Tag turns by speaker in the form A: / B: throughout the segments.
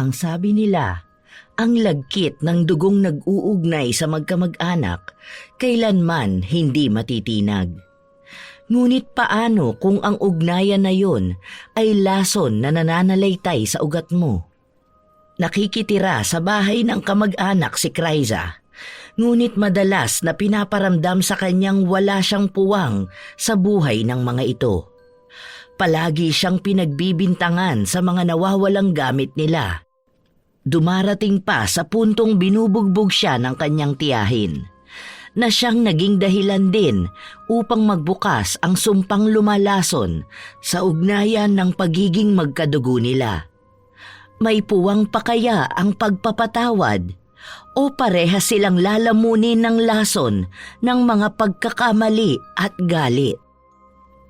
A: Ang sabi nila, ang lagkit ng dugong nag-uugnay sa magkamag-anak kailanman hindi matitinag. Ngunit paano kung ang ugnayan na yon ay lason na nananalaytay sa ugat mo? Nakikitira sa bahay ng kamag-anak si Kryza, ngunit madalas na pinaparamdam sa kanyang wala siyang puwang sa buhay ng mga ito. Palagi siyang pinagbibintangan sa mga nawawalang gamit nila. Dumarating pa sa puntong binubugbog siya ng kanyang tiyahin, na siyang naging dahilan din upang magbukas ang sumpang lumalason sa ugnayan ng pagiging magkadugo nila. May puwang pa kaya ang pagpapatawad o parehas silang lalamunin ng lason ng mga pagkakamali at galit?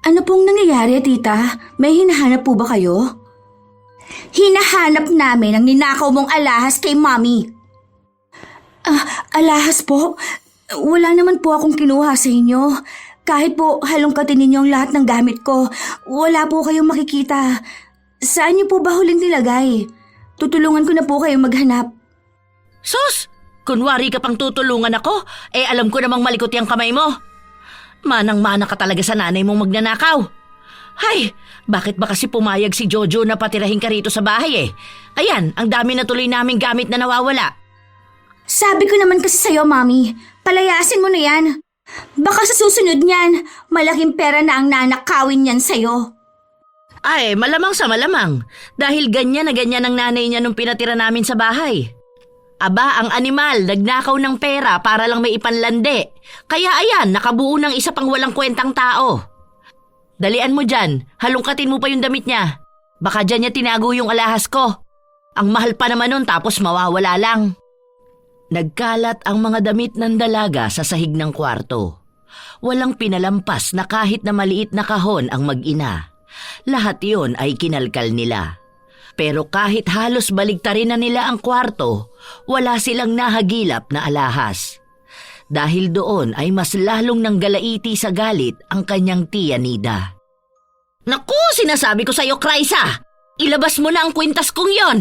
B: Ano pong nangyayari, tita? May hinahanap po ba kayo? Hinahanap namin ang ninakaw mong alahas kay Mommy. Alahas po? Wala naman po akong kinuha sa inyo. Kahit po halongkatin ninyo ang lahat ng gamit ko, wala po kayong makikita. Saan niyo po ba huling nilagay? Tutulungan ko na po kayong maghanap.
A: Sus! Kunwari ka pang tutulungan ako, alam ko namang malikot yung kamay mo. Manang-mana ka talaga sa nanay mong magnanakaw. Hay, bakit ba kasi pumayag si Jojo na patirahin ka rito sa bahay Ayan, ang dami na tuloy naming gamit na nawawala.
B: Sabi ko naman kasi sa'yo, Mommy, palayasin mo na yan. Baka sa susunod niyan, malaking pera na ang nanakawin niyan sa'yo.
A: Ay, malamang sa malamang. Dahil ganyan na ganyan ang nanay niya nung pinatira namin sa bahay. Aba, ang animal, nagnakaw ng pera para lang may ipanlande. Kaya ayan, nakabuo ng isa pang walang kwentang tao. Dalian mo dyan, halongkatin mo pa yung damit niya. Baka dyan niya tinago yung alahas ko. Ang mahal pa naman nun tapos mawawala lang. Nagkalat ang mga damit ng dalaga sa sahig ng kwarto. Walang pinalampas na kahit na maliit na kahon ang mag-ina. Lahat yon ay kinalkal nila. Pero kahit halos baligtarin na nila ang kwarto, wala silang nahagilap na alahas. Dahil doon ay mas lalong nanggalaiti sa galit ang kanyang tiya Nida. Naku, sinasabi ko sa'yo, Kryza! Ilabas mo na ang kwintas kong yon!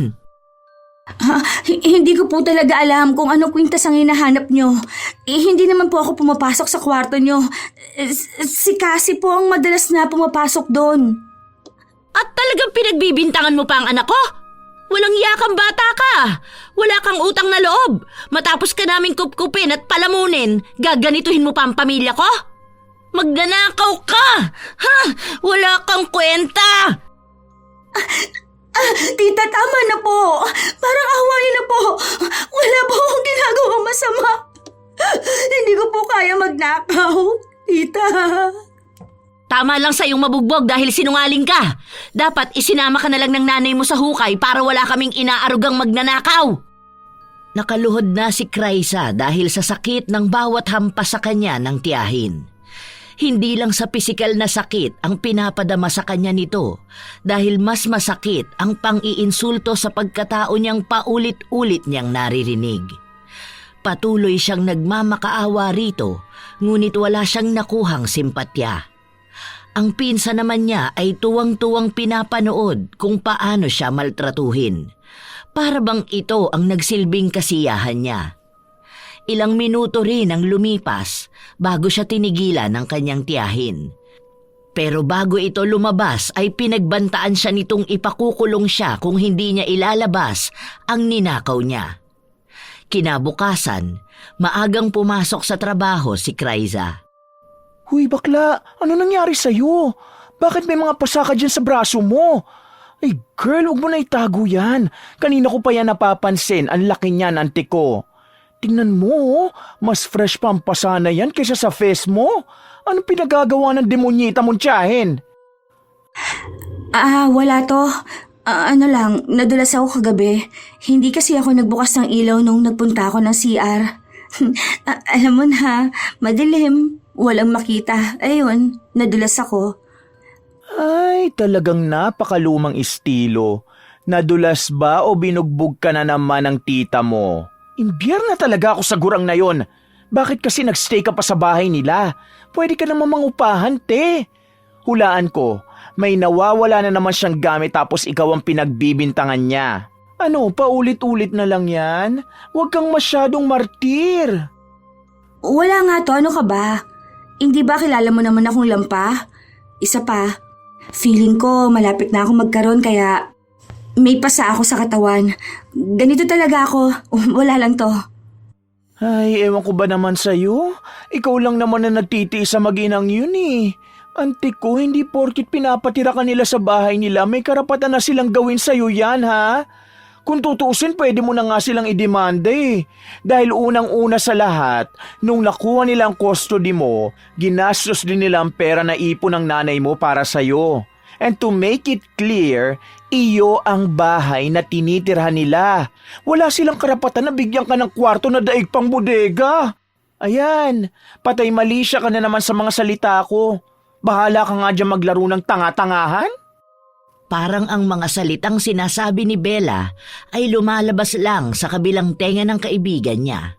B: Hindi ko po talaga alam kung ano kwintas ang hinahanap nyo. Hindi naman po ako pumapasok sa kwarto nyo. Si Cassie po ang madalas na pumapasok doon.
A: At talagang pinagbibintangan mo pa ang anak ko? Walang yakang bata ka. Wala kang utang na loob. Matapos ka naming kupkupin at palamunin, gaganituhin mo pa ang pamilya ko? Magnanakaw ka! Ha? Wala kang kwenta!
B: Tita, tama na po. Parang awa niyo na po. Wala po akong ginagawang masama. Hindi ko po kaya magnakaw, tita.
A: Tama lang sa'yong mabugbog dahil sinungaling ka. Dapat isinama ka na lang ng nanay mo sa hukay para wala kaming inaarugang magnanakaw. Nakaluhod na si Kryza dahil sa sakit ng bawat hampas sa kanya ng tiyahin. Hindi lang sa pisikal na sakit ang pinapadama sa kanya nito dahil mas masakit ang pang-iinsulto sa pagkatao niyang paulit-ulit niyang naririnig. Patuloy siyang nagmamakaawa rito ngunit wala siyang nakuhang simpatya. Ang pinsa naman niya ay tuwang-tuwang pinapanood kung paano siya maltratuhin. Para bang ito ang nagsilbing kasiyahan niya. Ilang minuto rin ang lumipas bago siya tinigilan ng kanyang tiyahin. Pero bago ito lumabas ay pinagbantaan siya nitong ipakukulong siya kung hindi niya ilalabas ang ninakaw niya. Kinabukasan, maagang pumasok sa trabaho si Kryza.
C: Huy bakla, ano nangyari sa'yo? Bakit may mga pasaka dyan sa braso mo? Ay girl, huwag mo na itago yan. Kanina ko pa yan napapansin, ang laki niyan, auntie ko. Tingnan mo, mas fresh pa ang pasa na yan kaysa sa face mo. Anong pinagagawa ng demonyita mong tiyahin?
B: Wala to. Ano lang, nadulas ako kagabi. Hindi kasi ako nagbukas ng ilaw nung nagpunta ako ng CR. Alam mo na, madilim. Walang makita. Ayun, nadulas ako.
C: Ay, talagang napakalumang estilo. Nadulas ba o binugbog ka na naman ng tita mo? Imbyer na talaga ako sa gurang na yon. Bakit kasi nagstay ka pa sa bahay nila? Pwede ka naman mangupahan, te. Hulaan ko, may nawawala na naman siyang gamit tapos ikaw ang pinagbibintangan niya. Ano, paulit-ulit na lang yan? Huwag kang masyadong martir.
B: Wala nga to, ano ka ba? Hindi ba kilala mo naman akong lampa? Isa pa, feeling ko malapit na ako magkaroon kaya may pasa ako sa katawan. Ganito talaga ako, wala lang to.
C: Ay, ewan ko ba naman sa'yo? Ikaw lang naman na nagtitiis sa mag-inang yun eh. Antik ko, hindi porkit pinapatira ka nila sa bahay nila, may karapatan na silang gawin sa'yo yan, ha? Kung tutuusin, pwede mo na nga silang idemanda eh. Dahil unang-una sa lahat, nung nakuha nila ang custody mo, ginastos din nila ang pera na ipon ng nanay mo para sa'yo. And to make it clear, iyo ang bahay na tinitirhan nila. Wala silang karapatan na bigyan ka ng kwarto na daig pang bodega. Ayan, patay mali siya ka na naman sa mga salita ko. Bahala ka nga dyan maglaro ng tanga-tangahan.
A: Parang ang mga salitang sinasabi ni Bella ay lumalabas lang sa kabilang tenga ng kaibigan niya.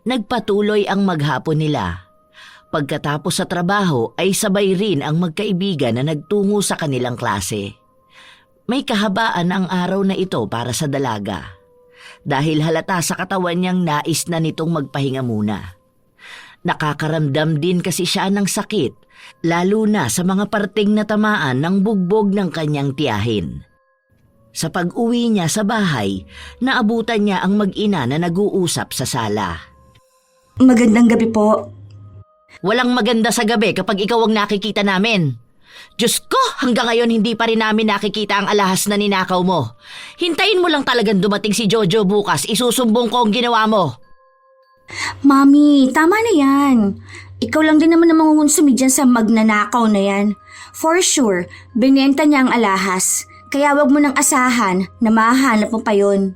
A: Nagpatuloy ang maghapon nila. Pagkatapos sa trabaho ay sabay rin ang magkaibigan na nagtungo sa kanilang klase. May kahabaan ang araw na ito para sa dalaga. Dahil halata sa katawan niyang nais na nitong magpahinga muna. Nakakaramdam din kasi siya ng sakit, lalo na sa mga parting natamaan ng bugbog ng kanyang tiyahin. Sa pag-uwi niya sa bahay, naabutan niya ang mag-ina na nag-uusap sa sala.
B: Magandang gabi po.
A: Walang maganda sa gabi kapag ikaw ang nakikita namin. Diyos ko, hanggang ngayon hindi pa rin namin nakikita ang alahas na ninakaw mo. Hintayin mo lang talagang dumating si Jojo bukas, isusumbong ko ang ginawa mo.
B: Mami, tama na yan. Ikaw lang din naman ang mangungonsumi dyan sa magnanakaw na yan. For sure, binenta niya ang alahas. Kaya wag mo nang asahan na mahanap mo pa yun.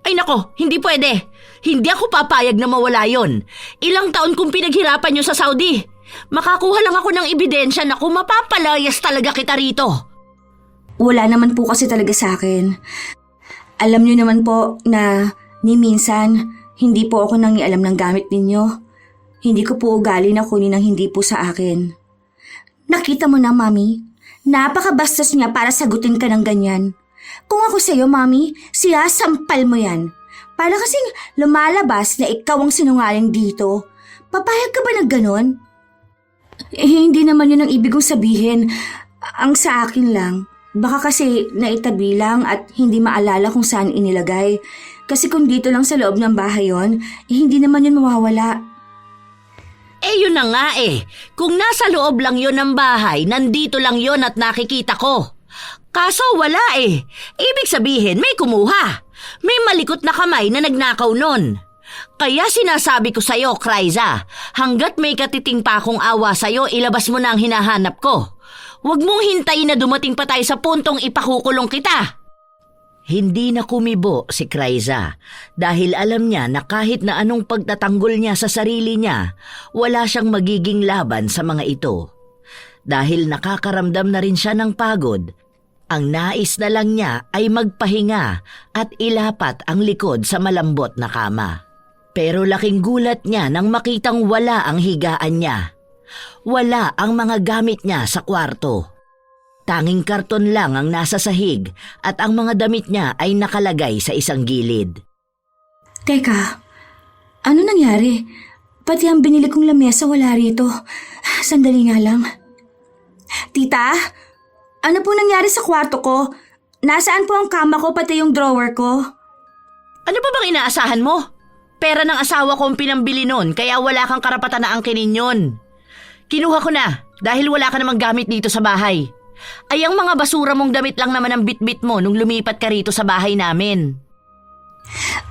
A: Ay nako, hindi pwede. Hindi ako papayag na mawala yon. Ilang taon kong pinaghirapan nyo sa Saudi. Makakuha lang ako ng ebidensya na kung mapapalayas talaga kita rito.
B: Wala naman po kasi talaga sa akin. Alam niyo naman po na ni minsan, hindi po ako nangialam ng gamit ninyo. Hindi ko po ugali na kunin ang hindi po sa akin. Nakita mo na, Mami. Napakabastos niya para sagutin ka ng ganyan. Kung ako sa'yo, Mami, siya sampal mo yan. Para kasing lumalabas na ikaw ang sinungaling dito. Papayag ka ba ng ganon? Hindi naman yun ang ibig kong sabihin. Ang sa akin lang, baka kasi naitabi lang at hindi maalala kung saan inilagay. Kasi kung dito lang sa loob ng bahay yon, hindi naman yun mawawala.
A: Eh yun na nga eh. Kung nasa loob lang yon ng bahay, nandito lang yon at nakikita ko. Kaso wala eh. Ibig sabihin may kumuha. May malikot na kamay na nagnakaw nun. Kaya sinasabi ko sa'yo, Kryza, hanggat may katiting pa akong awa sa'yo, ilabas mo na ang hinahanap ko. Huwag mong hintayin na dumating pa tayo sa puntong ipakukulong kita. Hindi na kumibo si Kryza dahil alam niya na kahit na anong pagtatanggol niya sa sarili niya, wala siyang magiging laban sa mga ito. Dahil nakakaramdam na rin siya ng pagod, ang nais na lang niya ay magpahinga at ilapat ang likod sa malambot na kama. Pero laking gulat niya nang makitang wala ang higaan niya. Wala ang mga gamit niya sa kwarto. Tanging karton lang ang nasa sahig at ang mga damit niya ay nakalagay sa isang gilid.
B: Teka, ano nangyari? Pati ang binili kong lamesa wala rito. Sandali nga lang. Tita, ano po nangyari sa kwarto ko? Nasaan po ang kama ko pati yung drawer ko?
A: Ano pa bang inaasahan mo? Pera ng asawa ko ang pinambili nun kaya wala kang karapatan na angkinin yun. Kinuha ko na dahil wala ka namang gamit dito sa bahay. Ay ang mga basura mong damit lang naman ang bitbit mo nung lumipat ka rito sa bahay namin.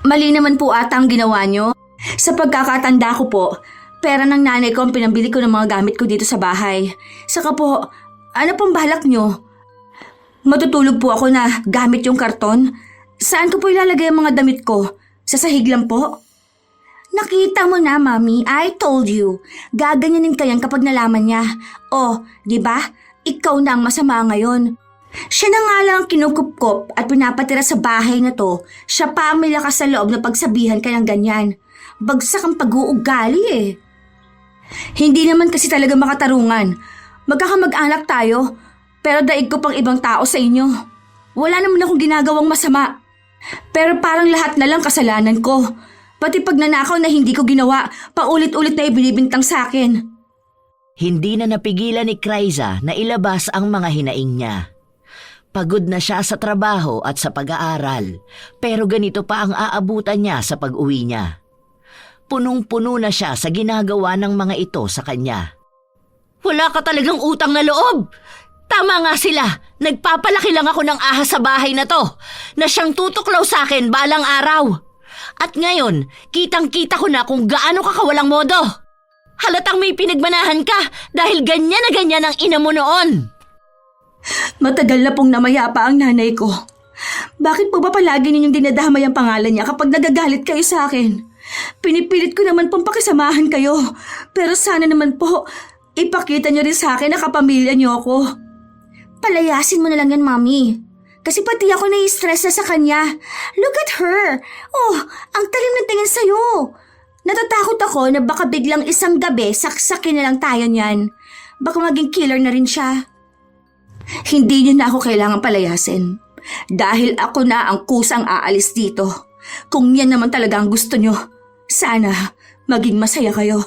B: Mali naman po ata ang ginawa nyo. Sa pagkakatanda ko po, pera ng nanay ko ang pinambili ko ng mga gamit ko dito sa bahay. Saka po, ano pong balak nyo? Matutulog po ako na gamit yung karton? Saan ko po ilalagay ang mga damit ko? Sa sahig lang po? Nakita mo na, Mami. I told you. Gaganyanin ka yan kapag nalaman niya. Oh, di ba? Ikaw na ang masama ngayon. Siya na nga lang ang kinukupkop at pinapatira sa bahay na to. Siya pa ang may lakas sa loob na pagsabihan ka ng ganyan. Bagsak ang pag-uugali eh. Hindi naman kasi talaga makatarungan. Magkakamag-anak tayo, pero daig ko pang ibang tao sa inyo. Wala naman akong ginagawang masama. Pero parang lahat na lang kasalanan ko. Pati pagnanakaw na hindi ko ginawa, paulit-ulit na ibinibintang sa akin.
A: Hindi na napigilan ni Kryza na ilabas ang mga hinaing niya. Pagod na siya sa trabaho at sa pag-aaral, pero ganito pa ang aabutan niya sa pag-uwi niya. Punong-puno na siya sa ginagawa ng mga ito sa kanya. Wala ka talagang utang na loob! Tama nga sila, nagpapalaki lang ako ng ahas sa bahay na to, na siyang tutuklaw sa akin balang araw. At ngayon, kitang-kita ko na kung gaano ka kawalang modo. Halatang may pinagmanahan ka dahil ganyan na ganyan ang ina mo noon.
B: Matagal na pong namayapa ang nanay ko. Bakit po ba palagi ninyong dinadamay ang pangalan niya kapag nagagalit kayo sa akin? Pinipilit ko naman pong pakisamahan kayo. Pero sana naman po, ipakita niyo rin sa akin na kapamilya niyo ako. Palayasin mo na lang yan, Mami. Kasi pati ako nai-stress na sa kanya. Look at her. Oh, ang talim ng tingin sa'yo. Natatakot ako na baka biglang isang gabi saksakin na lang tayo niyan. Baka maging killer na rin siya. Hindi niyo na ako kailangan palayasin. Dahil ako na ang kusang aalis dito. Kung yan naman talaga ang gusto niyo, sana maging masaya kayo.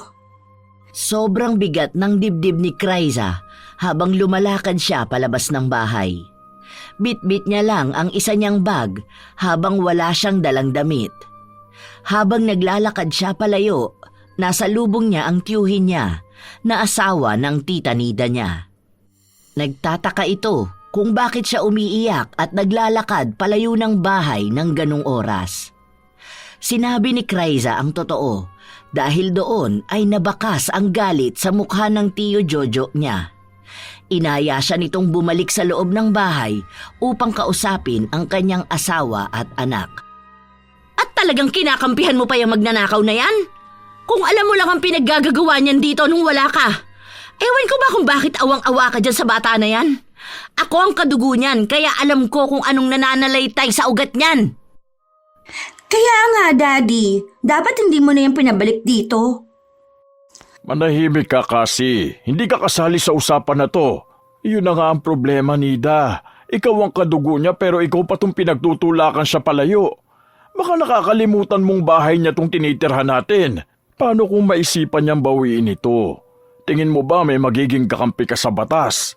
A: Sobrang bigat ng dibdib ni Kryza habang lumalakad siya palabas ng bahay. Bit-bit niya lang ang isa niyang bag habang wala siyang dalang damit. Habang naglalakad siya palayo, nasa lubong niya ang tiyuhin niya na asawa ng tita Nida niya. Nagtataka ito kung bakit siya umiiyak at naglalakad palayo ng bahay ng ganung oras. Sinabi ni Kryza ang totoo dahil doon ay nabakas ang galit sa mukha ng tiyo Jojo niya. Inaya siya nitong bumalik sa loob ng bahay upang kausapin ang kanyang asawa at anak. At talagang kinakampihan mo pa yung magnanakaw na yan? Kung alam mo lang ang pinaggagawa niyan dito nung wala ka. Ewan ko ba kung bakit awang-awa ka dyan sa bata na yan? Ako ang kadugo niyan, kaya alam ko kung anong nananalaytay sa ugat niyan.
B: Kaya nga, Daddy, dapat hindi mo na yung pinabalik dito.
C: Manahimik ka kasi. Hindi ka kasali sa usapan na to. Iyon na nga ang problema, Nida. Ikaw ang kadugo niya pero ikaw pa tong pinagtutulakan siya palayo. Baka nakakalimutan mong bahay niya tong tinitirhan natin. Paano kung maisipan niyang bawiin ito? Tingin mo ba may magiging kakampi ka sa batas?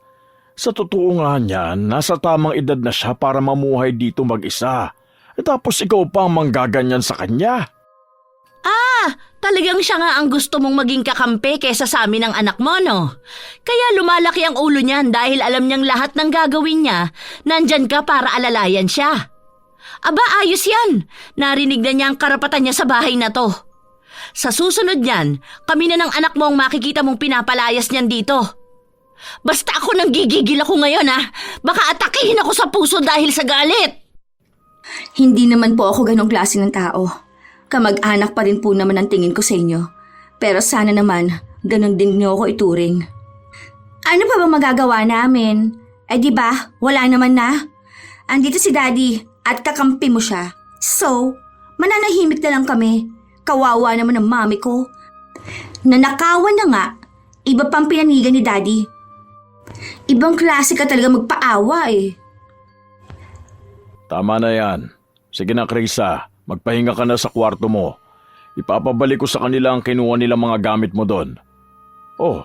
C: Sa totoo nga niyan, nasa tamang edad na siya para mamuhay dito mag-isa. Tapos ikaw pa ang manggaganyan sa kanya.
A: Talagang siya nga ang gusto mong maging kakampi kesa sa amin ng anak mo, no? Kaya lumalaki ang ulo niyan dahil alam niyang lahat ng gagawin niya, nandyan ka para alalayan siya. Aba, ayos yan. Narinig na niya ang karapatan niya sa bahay na to. Sa susunod niyan, kami na ng anak mo ang makikita mong pinapalayas niyan dito. Basta ako nang gigigil ako ngayon, ha? Baka atakihin ako sa puso dahil sa galit.
B: Hindi naman po ako ganong klase ng tao. Kamag-anak pa rin po naman ang tingin ko sa inyo. Pero sana naman, ganon din niyo ako ituring. Ano pa ba magagawa namin? Eh di ba, wala naman na. Andito si Daddy at kakampi mo siya. So, mananahimik na lang kami. Kawawa naman ang mami ko. Nanakawan na nga, iba pang pinanigan ni Daddy. Ibang klase ka talaga magpaawa eh.
C: Tama na yan. Sige na, Kryza. Magpahinga ka na sa kwarto mo. Ipapabalik ko sa kanila ang kinuha nilang mga gamit mo doon. Oh,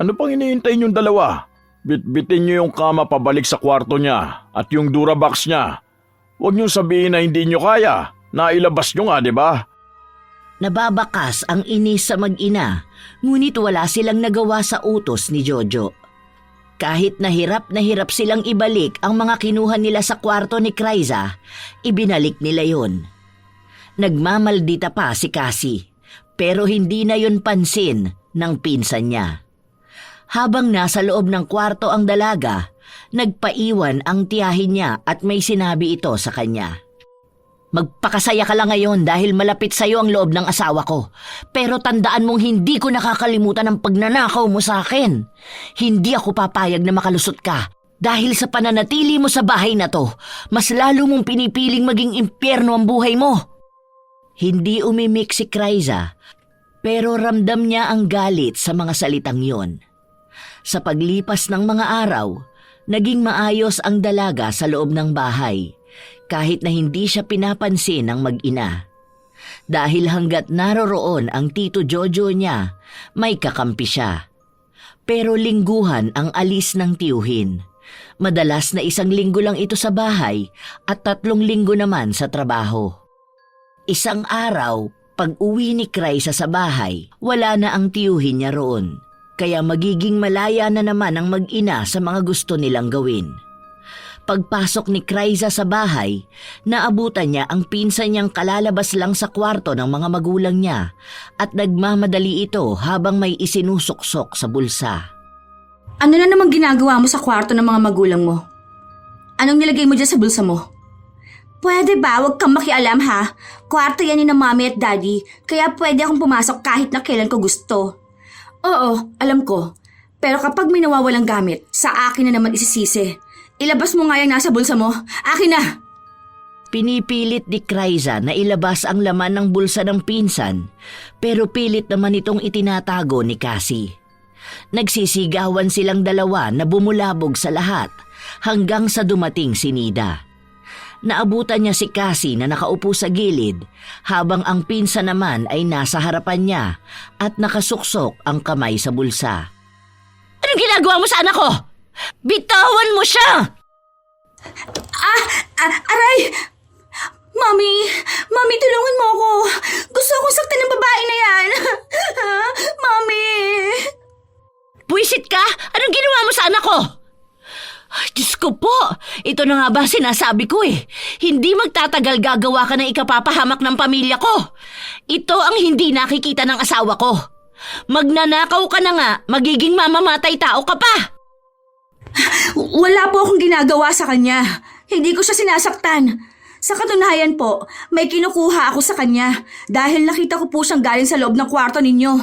C: ano pang iniintay niyong dalawa? Bitbitin niyo yung kama pabalik sa kwarto niya at yung Durabox niya. Huwag niyong sabihin na hindi niyo kaya. Nailabas niyo nga, di ba?
A: Nababakas ang inis sa mag-ina, ngunit wala silang nagawa sa utos ni Jojo. Kahit na hirap silang ibalik ang mga kinuha nila sa kwarto ni Kryza, ibinalik nila yon. Nagmamaldita pa si Cassie, pero hindi na yon pansin ng pinsan niya. Habang nasa loob ng kwarto ang dalaga, nagpaiwan ang tiyahin niya at may sinabi ito sa kanya. Magpakasaya ka lang ngayon dahil malapit sa'yo ang loob ng asawa ko. Pero tandaan mong hindi ko nakakalimutan ang pagnanakaw mo sa akin. Hindi ako papayag na makalusot ka. Dahil sa pananatili mo sa bahay na to, mas lalo mong pinipiling maging impyerno ang buhay mo. Hindi umimik si Kryza, pero ramdam niya ang galit sa mga salitang yon. Sa paglipas ng mga araw, naging maayos ang dalaga sa loob ng bahay. kahit na hindi siya pinapansin ng mag-ina. Dahil hanggat naroroon ang Tito Jojo niya, may kakampi siya. Pero lingguhan ang alis ng tiyuhin. Madalas na 1 linggo lang ito sa bahay at 3 linggo naman sa trabaho. Isang araw, pag uwi ni Kryza sa bahay, wala na ang tiyuhin niya roon. Kaya magiging malaya na naman ang mag-ina sa mga gusto nilang gawin. Pagpasok ni Kryza sa bahay, naabutan niya ang pinsan niyang kalalabas lang sa kwarto ng mga magulang niya at nagmamadali ito habang may isinusuksok sa bulsa.
B: Ano na namang ginagawa mo sa kwarto ng mga magulang mo? Anong nilagay mo dyan sa bulsa mo? Pwede ba wag kang makialam ha? Kwarto yan ni na mami at daddy, kaya pwede akong pumasok kahit na kailan ko gusto. Oo, alam ko. Pero kapag may nawawalang gamit, sa akin na naman isisisi. Ilabas mo nga yung nasa bulsa mo. Akin na!
A: Pinipilit ni Kryza na ilabas ang laman ng bulsa ng pinsan, pero pilit naman itong itinatago ni Cassie. Nagsisigawan silang dalawa na bumulabog sa lahat hanggang sa dumating si Nida. Naabutan niya si Cassie na nakaupo sa gilid habang ang pinsan naman ay nasa harapan niya at nakasuksok ang kamay sa bulsa. Anong ginagawa mo sa anak ko? Bitawan mo siya!
B: Aray! Mami, tulungan mo ako. Gusto akong saktan ng babae na yan. Mami!
A: Buisit ka? Anong ginawa mo sa anak ko? Ay, Diyos ko po, ito na nga ba sinasabi ko eh. Hindi magtatagal gagawa ka ng ikapapahamak ng pamilya ko. Ito ang hindi nakikita ng asawa ko. Magnanakaw ka na nga, magiging mamamatay tao ka pa.
B: Wala po akong ginagawa sa kanya. Hindi ko siya sinasaktan. Sa katunayan po, may kinukuha ako sa kanya dahil nakita ko po siyang galing sa loob ng kwarto ninyo.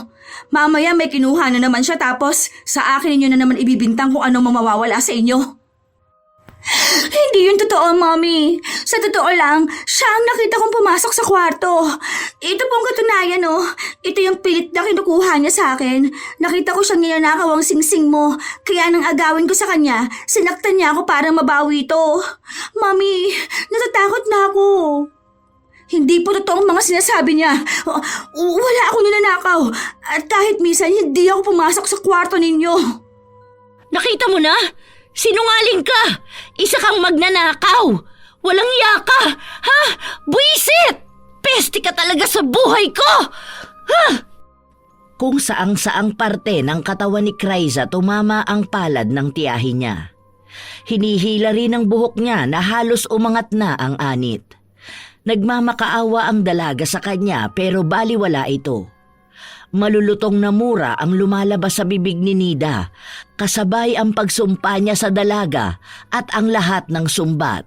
B: Mamaya may kinuha na naman siya tapos sa akin ninyo na naman ibibintang kung ano mawawala sa inyo. Hindi yun totoo, Mommy. Sa totoo lang, siya ang nakita kong pumasok sa kwarto. Ito pong katunayan, oh. Ito yung pilit na kinukuha niya sa akin. Nakita ko siyang ninanakaw ang singsing mo. Kaya nang agawin ko sa kanya, sinaktan niya ako para mabawi ito. Mommy, natatakot na ako. Hindi po totoo ang mga sinasabi niya. Wala akong ninanakaw. At kahit minsan, hindi ako pumasok sa kwarto ninyo.
A: Nakita mo na? Sinungaling ka! Isa kang magnanakaw! Walang iya ka! Ha? Buisit! Peste ka talaga sa buhay ko! Ha? Kung saang-saang parte ng katawan ni Kryza tumama ang palad ng tiyahin niya. Hinihila rin ang buhok niya na halos umangat na ang anit. Nagmamakaawa ang dalaga sa kanya pero baliwala ito. Malulutong na mura ang lumalabas sa bibig ni Nida, kasabay ang pagsumpa niya sa dalaga at ang lahat ng sumbat.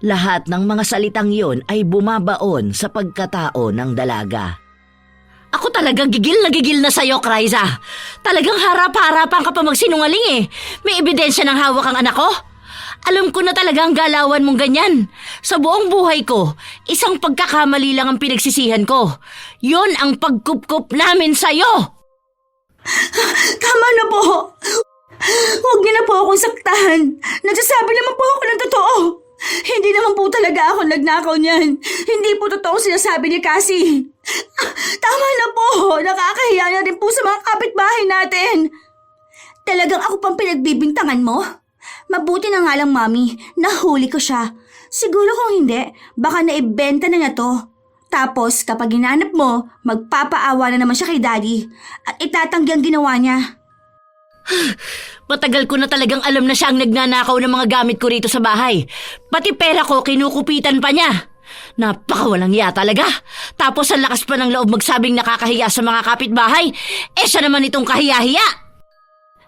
A: Lahat ng mga salitang yon ay bumabaon sa pagkatao ng dalaga. Ako talagang gigil na sa'yo, Kryza. Talagang harap-harapan ka pa magsinungaling eh. May ebidensya ng hawak ang anak ko? Alam ko na talaga ang galawan mong ganyan. Sa buong buhay ko, isang pagkakamali lang ang pinagsisihan ko. Yon ang pagkupkup namin sa'yo.
B: Tama na po. Huwag niyo na po akong saktahan. Nagsasabi naman po ako ng totoo. Hindi naman po talaga ako nagnakaw niyan. Hindi po totoo sinasabi ni Cassie. Tama na po. Nakakahiya na rin po sa mga kapitbahay natin. Talagang ako pang pinagbibintangan mo? Mabuti na nga lang, Mami. Nahuli ko siya. Siguro kung hindi, baka naibenta na niya to. Tapos kapag hinanap mo, magpapaawa na naman siya kay Daddy. At itatanggi ang ginawa niya.
A: Matagal ko na talagang alam na siya ang nagnanakaw ng mga gamit ko rito sa bahay. Pati pera ko kinukupitan pa niya. Napakawalang iya talaga. Tapos ang lakas pa ng loob magsabing nakakahiya sa mga kapitbahay. Siya naman itong kahiya-hiya.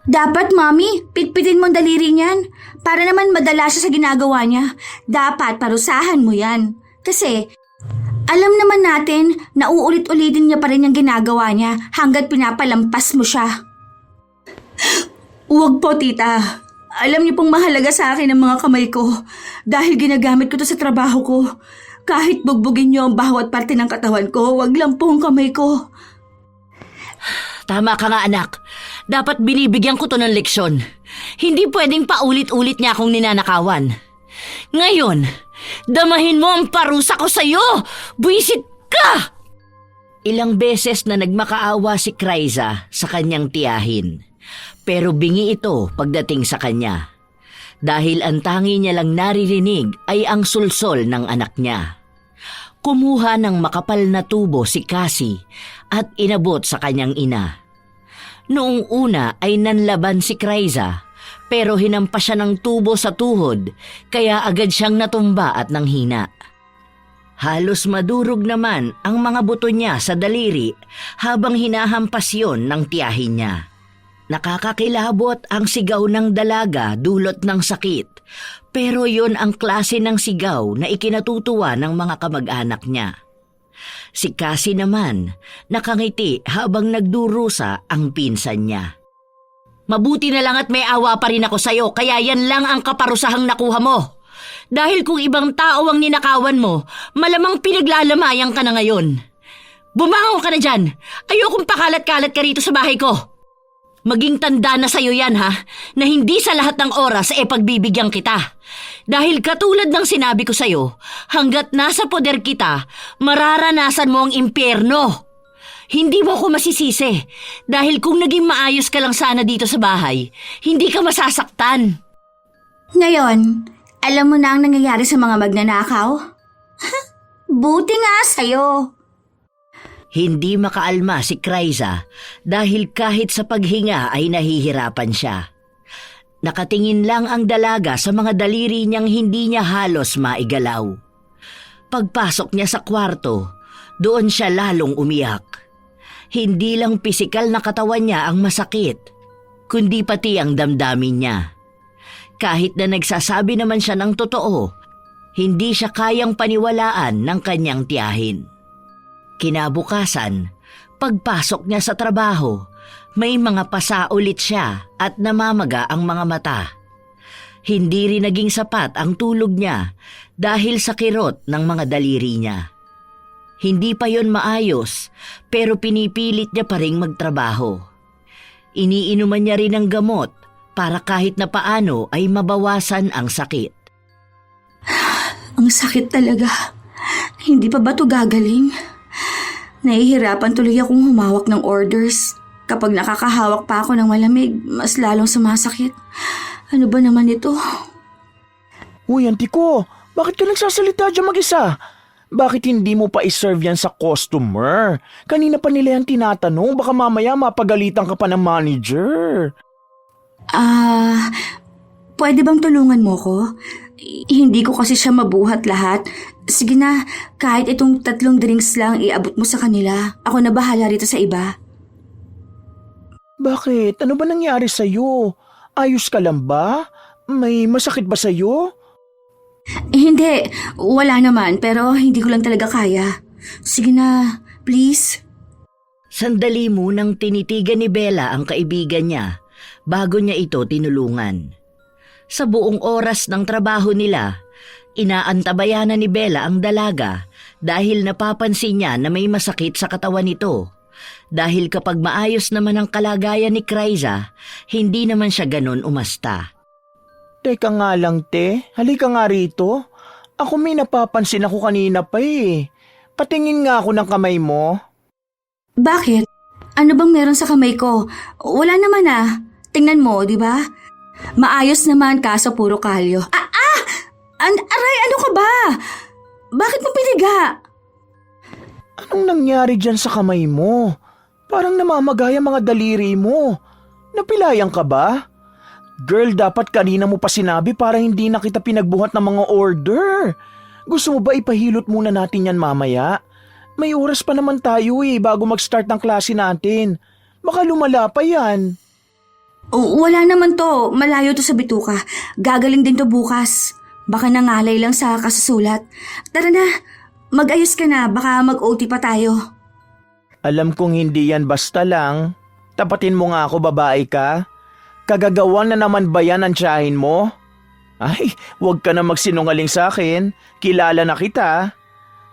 B: Dapat, Mami, pitpitin mo ang daliri niyan. Para naman madala siya sa ginagawa niya. Dapat parusahan mo yan. Kasi alam naman natin na uulit-ulitin niya pa rin yung ginagawa niya hanggat pinapalampas mo siya. Huwag po, tita. Alam niyo pong mahalaga sa akin ang mga kamay ko dahil ginagamit ko to sa trabaho ko. Kahit bugbugin niyo ang bawat parte ng katawan ko, wag lang po ang kamay ko.
A: Tama ka nga, anak. Dapat binibigyan ko to ng leksyon. Hindi pwedeng paulit-ulit niya akong ninanakawan. Ngayon, Damahin mo ang parusa ko sa'yo! Buwisit ka! Ilang beses na nagmakaawa si Kraiza sa kanyang tiyahin. Pero bingi ito pagdating sa kanya. Dahil ang tangi niya lang naririnig ay ang sulsol ng anak niya. Kumuha ng makapal na tubo si Cassie at inabot sa kanyang ina. Noong una ay nanlaban si Kraiza, pero hinampas siya ng tubo sa tuhod kaya agad siyang natumba at nanghina. Halos madurog naman ang mga buto niya sa daliri habang hinahampas yon ng tiyahin niya. Nakakakilabot ang sigaw ng dalaga dulot ng sakit, pero yon ang klase ng sigaw na ikinatutuwa ng mga kamag-anak niya. Si Cassie naman, nakangiti habang nagdurusa ang pinsan niya. Mabuti na lang at may awa pa rin ako sa'yo, kaya yan lang ang kaparusahang nakuha mo. Dahil kung ibang tao ang ninakawan mo, malamang pinaglalamayan ka na ngayon. Bumangon ka na dyan! Ayokong pakalat-kalat ka rito sa bahay ko! Maging tanda na sa'yo yan ha, na hindi sa lahat ng oras pagbibigyan kita. Dahil katulad ng sinabi ko sa'yo, hanggat nasa poder kita, mararanasan mo ang impyerno. Hindi mo ako masisisi, dahil kung naging maayos ka lang sana dito sa bahay, hindi ka masasaktan.
B: Ngayon, alam mo na ang nangyayari sa mga magnanakaw? Buti nga sa'yo.
A: Hindi makaalma si Kraiza dahil kahit sa paghinga ay nahihirapan siya. Nakatingin lang ang dalaga sa mga daliri niyang hindi niya halos maigalaw. Pagpasok niya sa kwarto, doon siya lalong umiyak. Hindi lang pisikal na katawan niya ang masakit, kundi pati ang damdamin niya. Kahit na nagsasabi naman siya ng totoo, hindi siya kayang paniwalaan ng kanyang tiyahin. Kinabukasan, pagpasok niya sa trabaho, may mga pasa ulit siya at namamaga ang mga mata. Hindi rin naging sapat ang tulog niya dahil sa kirot ng mga daliri niya. Hindi pa yon maayos pero pinipilit niya pa ring magtrabaho. Iniinuman niya rin ng gamot para kahit na paano ay mabawasan ang sakit.
B: Ang sakit talaga. Hindi pa ba ito gagaling? Nahihirapan tuloy akong humawak ng orders. Kapag nakakahawak pa ako ng malamig, mas lalong sumasakit. Ano ba naman ito?
C: Uy, auntie ko, bakit ka nagsasalita dyan mag-isa? Bakit hindi mo pa iserve yan sa customer? Kanina pa nila yan tinatanong, baka mamaya mapagalitan ka pa ng manager.
B: Pwede bang tulungan mo ko? Hindi ko kasi siya mabuhat lahat. Sige na, kahit itong 3 drinks lang iabot mo sa kanila. Ako na bahala rito sa iba.
C: Bakit? Ano ba nangyari sa'yo? Ayos ka lang ba? May masakit ba sa'yo?
B: Hindi, wala naman pero hindi ko lang talaga kaya. Sige na, please.
A: Sandali munang tinitigan ni Bella ang kaibigan niya bago niya ito tinulungan. Sa buong oras ng trabaho nila, inaantabayanan ni Bella ang dalaga dahil napapansin niya na may masakit sa katawan nito. Dahil kapag maayos naman ang kalagayan ni Kraiza, hindi naman siya ganon umasta.
C: Teka nga lang, te. Halika nga rito. Ako may napapansin ako kanina pa eh. Patingin nga ako ng kamay mo.
B: Bakit? Ano bang meron sa kamay ko? Wala naman Tingnan mo, di ba? Maayos naman kaso puro kalyo. Aray, ano ka ba? Bakit mo piniga?
C: Anong nangyari dyan sa kamay mo? Parang namamagay ang mga daliri mo. Napilayan ka ba? Girl, dapat kanina mo pa sinabi para hindi na kita pinagbuhat ng mga order. Gusto mo ba ipahilot muna natin yan mamaya? May oras pa naman tayo bago mag-start ng klase natin. Baka lumala pa yan.
B: Wala naman to. Malayo to sa bituka. Gagaling din to bukas. Baka nangalay lang sa kasusulat. Tara na, mag-ayos ka na. Baka mag-OT pa tayo.
C: Alam kong hindi yan basta lang. Tapatin mo nga ako, babae ka. Kagagawan na naman ba yan ang tiyahin mo? Ay, huwag ka na magsinungaling sa akin. Kilala na kita.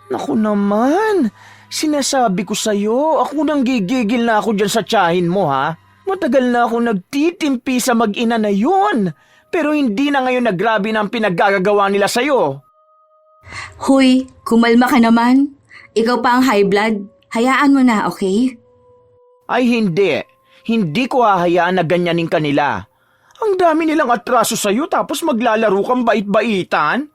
C: Naku naman, sinasabi ko sa'yo, ako nang gigigil na ako dyan sa tiyahin mo ha. Matagal na ako nagtitimpi sa mag-ina na yun. Pero hindi na ngayon nagrabe na ang pinaggagawa nila sa'yo.
B: Hoy, kumalma ka naman. Ikaw pa ang high blood. Hayaan mo na, okay?
C: Ay hindi. Hindi ko hahayaan na ganyanin kanila. Ang dami nilang atraso sa'yo tapos maglalaro kang bait-baitan.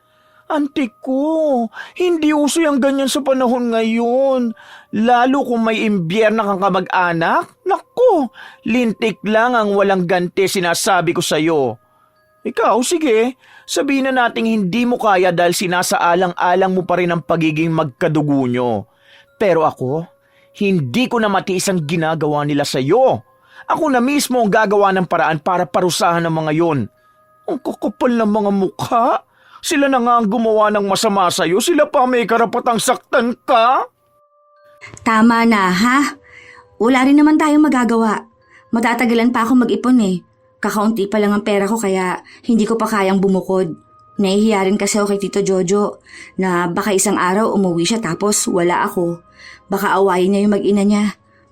C: Antik ko, hindi uso yung ganyan sa panahon ngayon. Lalo kung may imbierna kang kamag-anak. Naku, lintik lang ang walang ganti sinasabi ko sa'yo. Ikaw, sige, sabihin na nating hindi mo kaya dahil sinasaalang-alang mo pa rin ang pagiging magkadugo nyo. Pero ako, hindi ko na matiis ang ginagawa nila sa'yo. Ako na mismo ang gagawa ng paraan para parusahan ng mga yon. Ang kakapal ng mga mukha. Sila na nga ang gumawa ng masama sa'yo. Sila pa may karapatang saktan ka.
B: Tama na, ha? Wala rin naman tayong magagawa. Matatagalan pa ako mag-ipon eh. Kakaunti pa lang ang pera ko kaya hindi ko pa kayang bumukod. Nahihiya rin kasi ako kay Tito Jojo na baka isang araw umuwi siya tapos wala ako. Baka awayin niya yung mag-ina niya.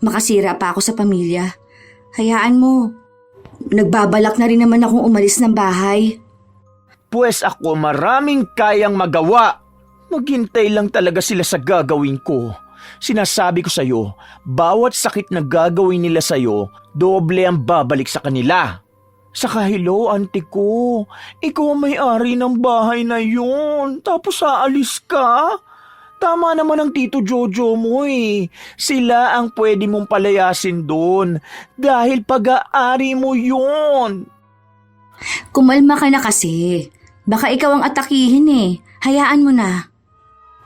B: Makasira pa ako sa pamilya. Hayaan mo. Nagbabalak na rin naman akong umalis ng bahay.
C: Pues ako maraming kayang magawa. Maghintay lang talaga sila sa gagawin ko. Sinasabi ko sa'yo, bawat sakit na gagawin nila sa'yo, doble ang babalik sa kanila. Saka hello, auntie ko. Ikaw ang may-ari ng bahay na yun. Tapos aalis ka? Tama naman ang Tito Jojo mo eh. Sila ang pwede mong palayasin doon. Dahil pag-aari mo yun.
B: Kumalma ka na kasi. Baka ikaw ang atakihin eh. Hayaan mo na.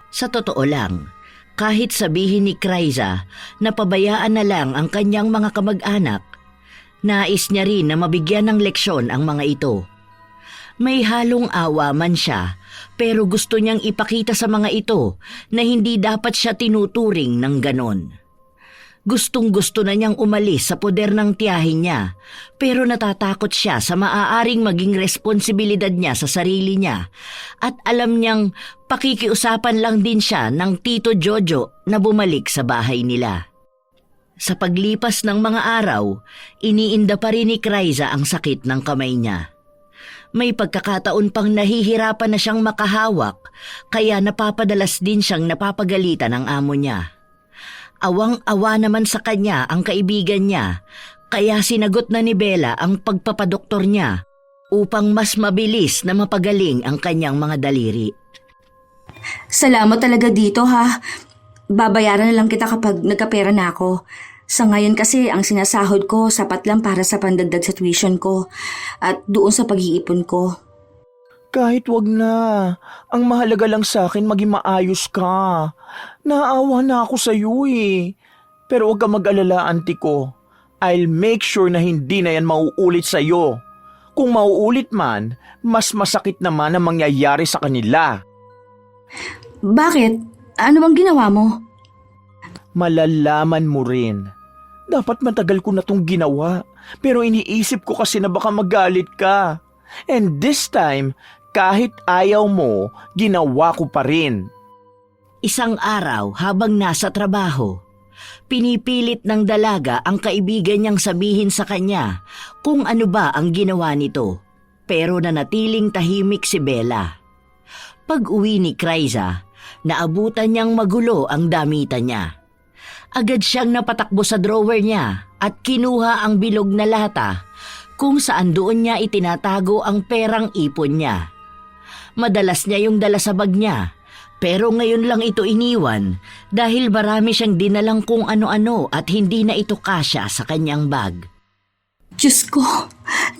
A: Sa totoo lang, kahit sabihin ni Kryza na pabayaan na lang ang kanyang mga kamag-anak, nais niya rin na mabigyan ng leksyon ang mga ito. May halong awa man siya, pero gusto niyang ipakita sa mga ito na hindi dapat siya tinuturing ng ganon. Gustong-gusto na niyang umalis sa poder ng tiyahin niya, pero natatakot siya sa maaaring maging responsibilidad niya sa sarili niya at alam niyang pakikiusapan lang din siya ng Tito Jojo na bumalik sa bahay nila. Sa paglipas ng mga araw, iniinda pa rin ni Kryza ang sakit ng kamay niya. May pagkakataon pang nahihirapan na siyang makahawak, kaya napapadalas din siyang napapagalitan ng amo niya. Awang-awa naman sa kanya ang kaibigan niya, kaya sinagot na ni Bella ang pagpapadoktor niya upang mas mabilis na mapagaling ang kanyang mga daliri.
B: Salamat talaga dito ha. Babayaran na lang kita kapag nagkapera na ako. Sa ngayon kasi ang sinasahod ko sapat lang para sa pandagdag sa tuition ko at doon sa pag-iipon ko.
C: Kahit wag na. Ang mahalaga lang sa akin maging maayos ka. Naawa na ako sa iyo eh. Pero wag ka mag-alala, auntie ko. I'll make sure na hindi na yan mauulit sa iyo. Kung mauulit man, mas masakit naman ang mangyayari sa kanila.
B: Bakit? Ano bang ginawa mo?
C: Malalaman mo rin. Dapat matagal ko na tong ginawa. Pero iniisip ko kasi na baka magalit ka. And this time, kahit ayaw mo, ginawa ko pa rin.
A: Isang araw habang nasa trabaho, pinipilit ng dalaga ang kaibigan niyang sabihin sa kanya kung ano ba ang ginawa nito. Pero nanatiling tahimik si Bella. Pag-uwi ni Kryza, naabutan niyang magulo ang damitan niya. Agad siyang napatakbo sa drawer niya at kinuha ang bilog na lata kung saan doon niya itinatago ang perang ipon niya. Madalas niya yung dala sa bag niya, pero ngayon lang ito iniwan dahil marami siyang dinalang kung ano-ano at hindi na ito kasya sa kanyang bag.
B: Diyos ko,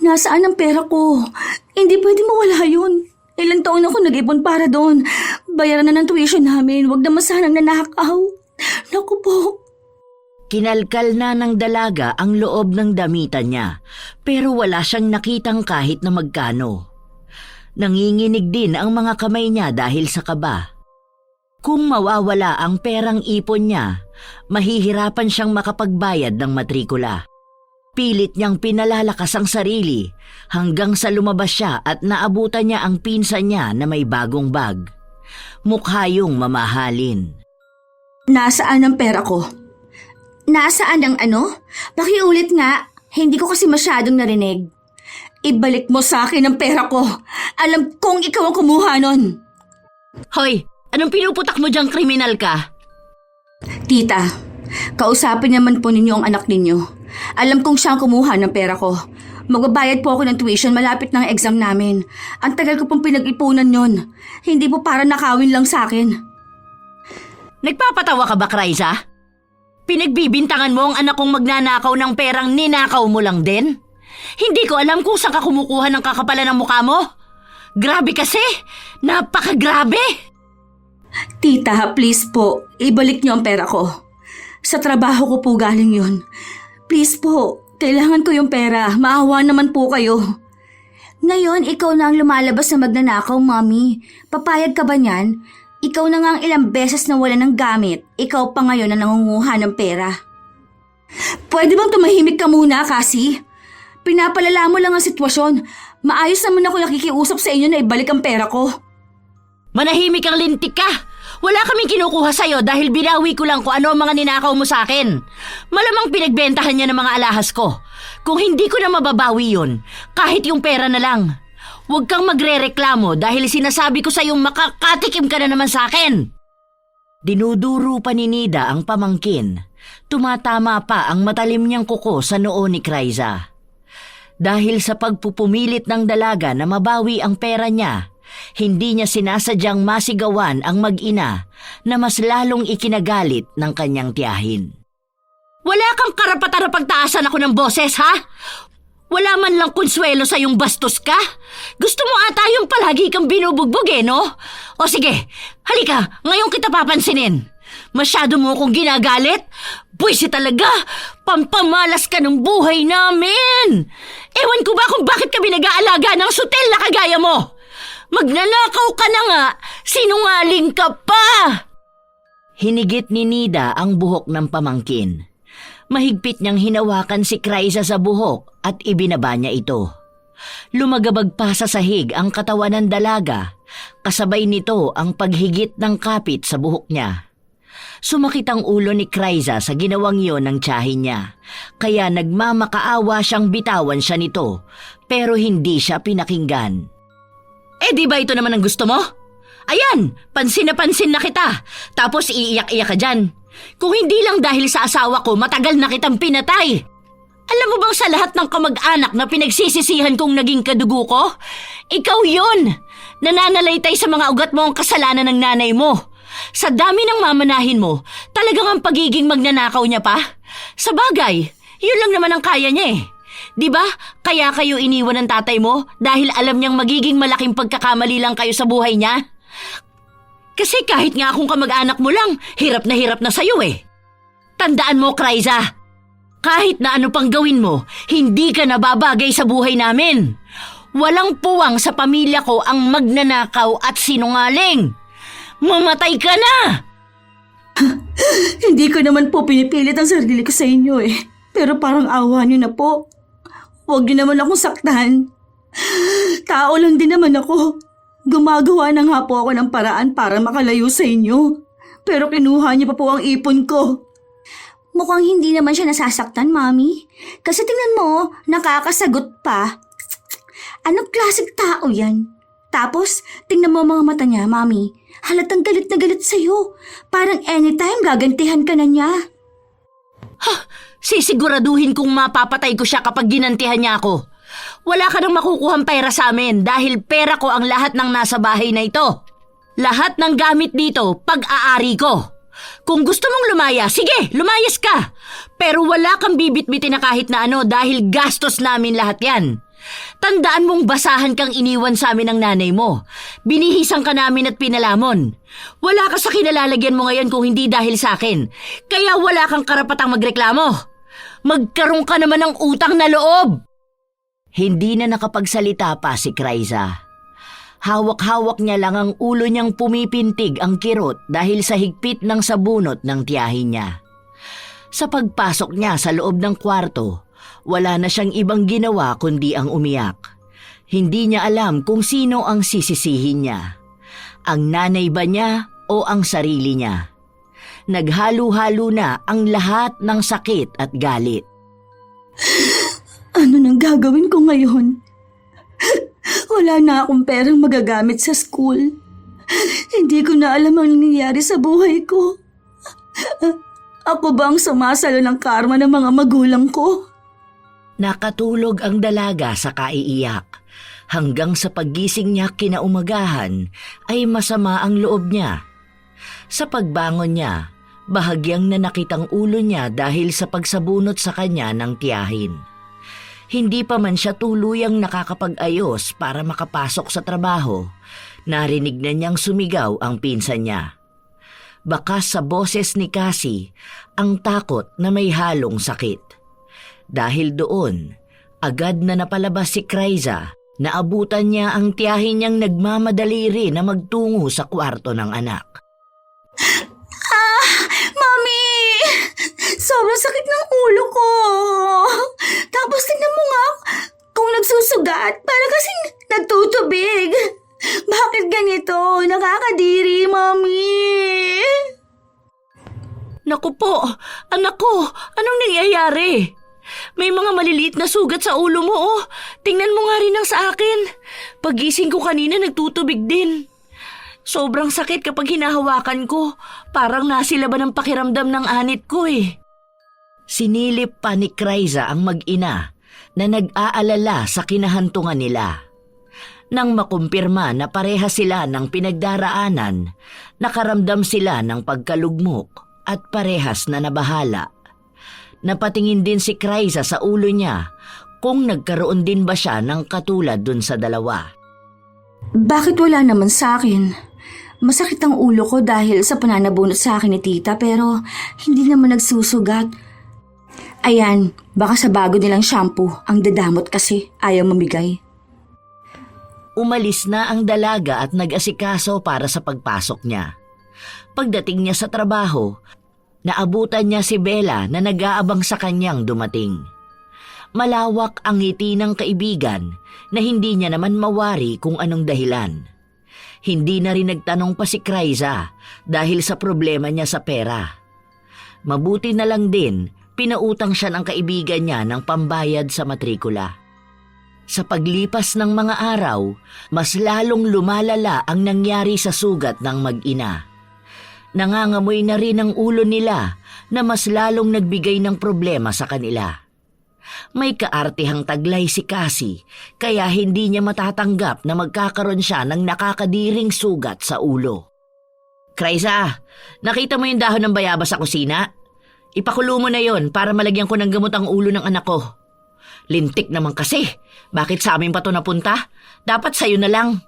B: nasaan ang pera ko? Hindi pwede mawala yun. Ilang taon ako nag-ipon para doon. Bayaran na ng tuition namin, wag naman sanang nanakaw. Naku po.
A: Kinalkal na ng dalaga ang loob ng damitan niya, pero wala siyang nakitang kahit na magkano. Nanginginig din ang mga kamay niya dahil sa kaba. Kung mawawala ang perang ipon niya, mahihirapan siyang makapagbayad ng matrikula. Pilit niyang pinalalakas ang sarili hanggang sa lumabas siya at naabutan niya ang pinsan niya na may bagong bag. Mukha yung mamahalin.
B: Nasaan ang pera ko? Nasaan ang ano? Pakiulit nga, hindi ko kasi masyadong narinig. Ibalik mo sa akin ang pera ko. Alam kong ikaw ang kumuha nun.
A: Hoy, anong pinuputak mo diyang kriminal ka?
B: Tita, kausapin naman po ninyo ang anak ninyo. Alam kong siya ang kumuha ng pera ko. Magbabayad po ako ng tuition malapit ng exam namin. Ang tagal ko pong pinag-ipunan yon. Hindi po para nakawin lang sa akin.
A: Nagpapatawa ka ba, Kraiza? Pinagbibintangan mo ang anak kong magnanakaw ng perang ninakaw mo lang din? Hindi ko alam kung saan ka kumukuha ng kakapalan ng mukha mo. Grabe kasi! Napakagrabe!
B: Tita, please po, ibalik niyo ang pera ko. Sa trabaho ko po galing yun. Please po, kailangan ko yung pera. Maawa naman po kayo. Ngayon, ikaw na ang lumalabas na magnanakaw, Mommy. Papayag ka ba niyan? Ikaw na nga ang ilang beses na wala ng gamit. Ikaw pa ngayon na nangunguha ng pera. Pwede bang tumahimik ka muna, Cassie? Pinapalala mo lang ang sitwasyon. Maayos naman ako nakikiusap sa inyo na ibalik ang pera ko.
A: Manahimik ang lintik ka! Wala kaming kinukuha sa'yo dahil binawi ko lang kung ano ang mga ninakaw mo sa akin. Malamang pinagbentahan niya ng mga alahas ko. Kung hindi ko na mababawi yun, kahit yung pera na lang. Huwag kang magrereklamo dahil sinasabi ko sa'yong makakatikim ka na naman sa akin. Dinuduro pa ni Nida ang pamangkin. Tumatama pa ang matalim niyang kuko sa noo ni Kraiza. Dahil sa pagpupumilit ng dalaga na mabawi ang pera niya, hindi niya sinasadyang masigawan ang mag-ina na mas lalong ikinagalit ng kanyang tiyahin. Wala kang karapatan na pagtaasan ako ng boses, ha? Wala man lang konsuelo sa yung bastos ka? Gusto mo ata yung palagi kang binubugbog no? O sige, halika, ngayon kita papansinin. Masyado mo akong ginagalit? Buwisi talaga, pampamalas ka ng buhay namin. Ewan ko ba kung bakit kami nag-aalaga ng sutel na kagaya mo? Magnanakaw ka na nga, sinungaling ka pa! Hinigit ni Nida ang buhok ng pamangkin. Mahigpit niyang hinawakan si Kraiza sa buhok at ibinaba niya ito. Lumagabag pa sa sahig ang katawan ng dalaga, kasabay nito ang paghigit ng kapit sa buhok niya. Sumakit ang ulo ni Kraiza sa ginawang iyon ng tiyahin niya, kaya nagmamakaawa siyang bitawan siya nito, pero hindi siya pinakinggan. Di ba ito naman ang gusto mo? Ayan, pansin na kita, tapos iiyak-iyak ka dyan. Kung hindi lang dahil sa asawa ko, matagal na kitang pinatay. Alam mo bang sa lahat ng kamag-anak na pinagsisisihan kong naging kadugo ko? Ikaw yun! Nananalaytay sa mga ugat mo ang kasalanan ng nanay mo. Sa dami ng mamanahin mo, talagang ang pagiging magnanakaw niya pa? Sa bagay, yun lang naman ang kaya niya eh. Di ba? Kaya kayo iniwan ng tatay mo dahil alam niyang magiging malaking pagkakamali lang kayo sa buhay niya? Kasi kahit nga akong kamag-anak mo lang, hirap na sa'yo eh. Tandaan mo, Kraiza, kahit na ano pang gawin mo, hindi ka nababagay sa buhay namin. Walang puwang sa pamilya ko ang magnanakaw at sinungaling. Mamatay ka na!
B: Hindi ko naman po pinipilit ang sarili ko sa inyo eh. Pero parang awa niyo na po. Huwag niyo naman akong saktan. Tao lang din naman ako. Gumagawa na nga po ako ng paraan para makalayo sa inyo. Pero kinuha niyo pa po ang ipon ko. Mukhang hindi naman siya nasasaktan, Mami. Kasi tingnan mo, nakakasagot pa. Anong klaseng tao yan? Tapos, tingnan mo ang mga mata niya, Mami. Halatang galit na galit sa'yo. Parang anytime gagantihan ka na niya.
A: Sisiguraduhin kong mapapatay ko siya kapag ginantihan niya ako. Wala ka nang makukuhang pera sa amin dahil pera ko ang lahat ng nasa bahay na ito. Lahat ng gamit dito, pag-aari ko. Kung gusto mong lumaya, sige, lumayas ka. Pero wala kang bibit-bitin na kahit na ano dahil gastos namin lahat yan. Tandaan mong basahan kang iniwan sa amin ng nanay mo. Binihisan ka namin at pinalamon. Wala ka sa kinalalagyan mo ngayon kung hindi dahil sa akin. Kaya wala kang karapatang magreklamo. Magkaroon ka naman ng utang na loob. Hindi na nakapagsalita pa si Kraiza. Hawak-hawak niya lang ang ulo niyang pumipintig ang kirot dahil sa higpit ng sabunot ng tiyahin niya. Sa pagpasok niya sa loob ng kwarto, wala na siyang ibang ginawa kundi ang umiyak. Hindi niya alam kung sino ang sisisihin niya. Ang nanay ba niya o ang sarili niya? Naghalo-halo na ang lahat ng sakit at galit.
B: Ano nang gagawin ko ngayon? Wala na akong perang magagamit sa school. Hindi ko na alam ang nangyayari sa buhay ko. Ako ba ang sumasalo ng karma ng mga magulang ko?
A: Nakatulog ang dalaga sa kaiiyak. Hanggang sa paggising niya kinaumagahan ay masama ang loob niya. Sa pagbangon niya, bahagyang nanakit ang ulo niya dahil sa pagsabunot sa kanya ng tiyahin. Hindi pa man siya tuluyang nakakapag-ayos para makapasok sa trabaho, narinig na niyang sumigaw ang pinsan niya. Bakas sa boses ni Cassie ang takot na may halong sakit. Dahil doon, agad na napalabas si Kryza. Naabutan niya ang tiyahin niyang nagmamadali rin na magtungo sa kwarto ng anak.
B: Mami! Sobrang sakit ng ulo ko. Tapos tingnan mo nga kung nagsusugat. Para kasing nagtutubig. Bakit ganito? Nakakadiri, Mami.
A: Naku po, anak ko, anong nangyayari? May mga maliliit na sugat sa ulo mo, oh. Tingnan mo nga rin ang sa akin. Pagising ko kanina, nagtutubig din. Sobrang sakit kapag hinahawakan ko. Parang nasilaban ang pakiramdam ng anit ko, eh. Sinilip pa ni Kryza ang mag-ina na nag-aalala sa kinahantungan nila. Nang makumpirma na pareha sila ng pinagdaraanan, nakaramdam sila ng pagkalugmok at parehas na nabahala. Napatingin din si Kryza sa ulo niya kung nagkaroon din ba siya ng katulad dun sa dalawa.
B: Bakit wala naman sa akin? Masakit ang ulo ko dahil sa pananabunot sa akin ni tita pero hindi naman nagsusugat. Ayan, baka sa bago nilang shampoo ang dadamot kasi ayaw mamigay.
A: Umalis na ang dalaga at nag-asikaso para sa pagpasok niya. Pagdating niya sa trabaho, naabutan niya si Bella na nag-aabang sa kanyang dumating. Malawak ang ngiti ng kaibigan na hindi niya naman mawari kung anong dahilan. Hindi na rin nagtanong pa si Kryza dahil sa problema niya sa pera. Mabuti na lang din, pinautang siya ng kaibigan niya ng pambayad sa matrikula. Sa paglipas ng mga araw, mas lalong lumalala ang nangyari sa sugat ng mag-ina. Nangangamoy na rin ang ulo nila na mas lalong nagbigay ng problema sa kanila. May kaartihang taglay si Cassie kaya hindi niya matatanggap na magkakaroon siya ng nakakadiring sugat sa ulo. Kryza, nakita mo yung dahon ng bayabas sa kusina? Ipakulo mo na yon para malagyan ko ng gamot ang ulo ng anak ko. Lintik naman kasi. Bakit sa amin pa to napunta? Dapat sa'yo na lang.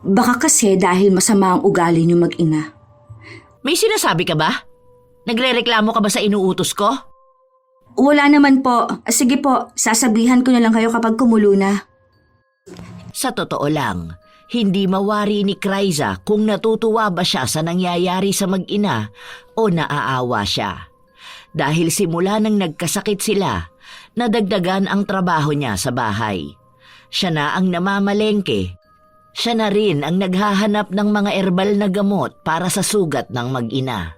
B: Baka kasi dahil masama ang ugali niyo mag-ina.
A: May sinasabi ka ba? Nagrereklamo ka ba sa inuutos ko?
B: Wala naman po. Sige po, sasabihan ko na lang kayo kapag kumulo na.
A: Sa totoo lang, hindi mawari ni Kryza kung natutuwa ba siya sa nangyayari sa mag-ina o naaawa siya. Dahil simula nang nagkasakit sila, nadagdagan ang trabaho niya sa bahay. Siya na ang namamalengke. Siya na rin ang naghahanap ng mga herbal na gamot para sa sugat ng mag-ina.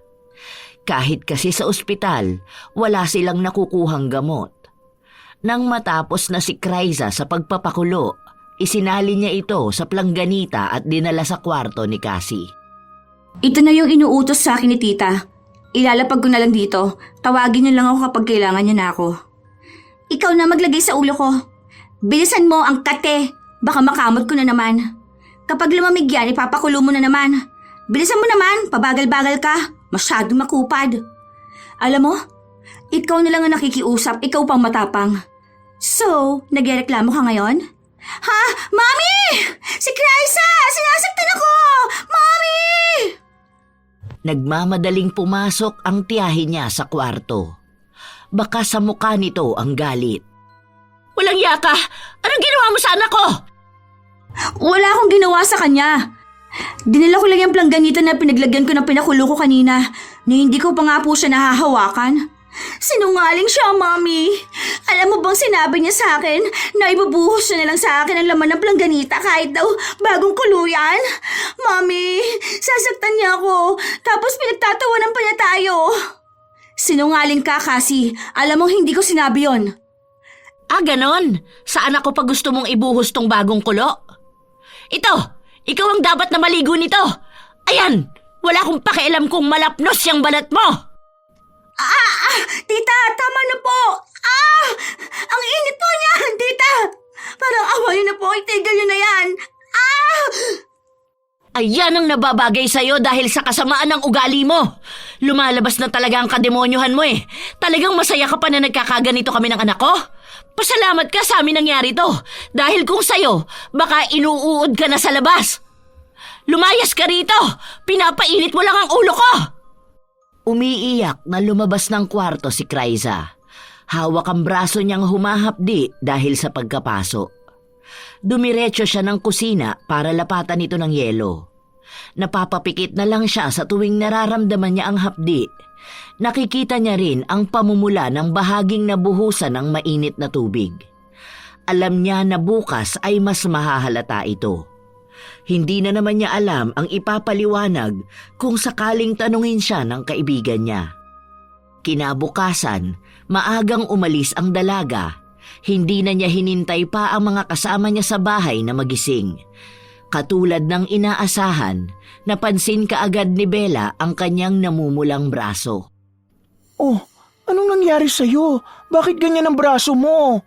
A: Kahit kasi sa ospital, wala silang nakukuhang gamot. Nang matapos na si Kryza sa pagpapakulo, isinali niya ito sa plangganita at dinala sa kwarto ni Cassie.
B: Ito na yung inuutos sa akin ni tita. Ilalapag ko na lang dito. Tawagin niyo lang ako kapag kailangan niyo na ako. Ikaw na maglagay sa ulo ko. Bilisan mo ang kate. Baka makamot ko na naman. Kapag lumamig yan, ipapakulo mo na naman. Bilisan mo naman, pabagal-bagal ka. Masyadong makupad. Alam mo, ikaw na lang ang nakikiusap, ikaw pang matapang. So, nagreklamo ka ngayon? Ha? Mami! Si Kryza! Sinasaktan ako! Mami!
A: Nagmamadaling pumasok ang tiyahin niya sa kwarto. Baka sa mukha nito ang galit. Walang yaka! Anong ginawa mo sa anak ko?
B: Wala akong ginawa sa kanya. Dinala ko lang yung plangganita na pinaglagyan ko ng pinakulo ko kanina na hindi ko pa nga po siya nahahawakan. Sinungaling siya, Mami. Alam mo bang sinabi niya sa akin na ibubuhos niya na lang sa akin ang laman ng plangganita kahit daw bagong kulo yan? Mami, sasaktan niya ako tapos pinagtatawanan pa niya tayo. Sinungaling ka, Cassie. Alam mo hindi ko sinabi yon.
A: Ah, ganon? Sa anak ko pa gusto mong ibuhos tong bagong kulo? Ito, Ikaw ang dapat na maligo nito. Ayan, wala akong pakialam kung malapnos yung balat mo.
B: Tita, tama na po! Ang init po niya, tita! Parang awa niyo na po, itigil niyo na yan!
A: Ayan ang nababagay sa'yo dahil sa kasamaan ng ugali mo. Lumalabas na talaga ang kademonyohan mo eh. Talagang masaya ka pa na nagkakaganito kami ng anak ko? Pasalamat ka sa amin nangyari to. Dahil kung sa'yo, baka inuuod ka na sa labas. Lumayas ka rito! Pinapainit mo lang ang ulo ko! Umiiyak na lumabas ng kwarto si Kryza. Hawak ang braso niyang humahapdi dahil sa pagkapaso. Dumiretso siya ng kusina para lapatan ito ng yelo. Napapapikit na lang siya sa tuwing nararamdaman niya ang hapdi. Nakikita niya rin ang pamumula ng bahaging nabuhusan ng mainit na tubig. Alam niya na bukas ay mas mahahalata ito. Hindi na naman niya alam ang ipapaliwanag kung sakaling tanungin siya ng kaibigan niya. Kinabukasan, maagang umalis ang dalaga. Hindi na niya hinintay pa ang mga kasama niya sa bahay na magising. Katulad ng inaasahan, napansin kaagad ni Bella ang kanyang namumulang braso.
C: Oh, anong nangyari sa'yo? Bakit ganyan ang braso mo?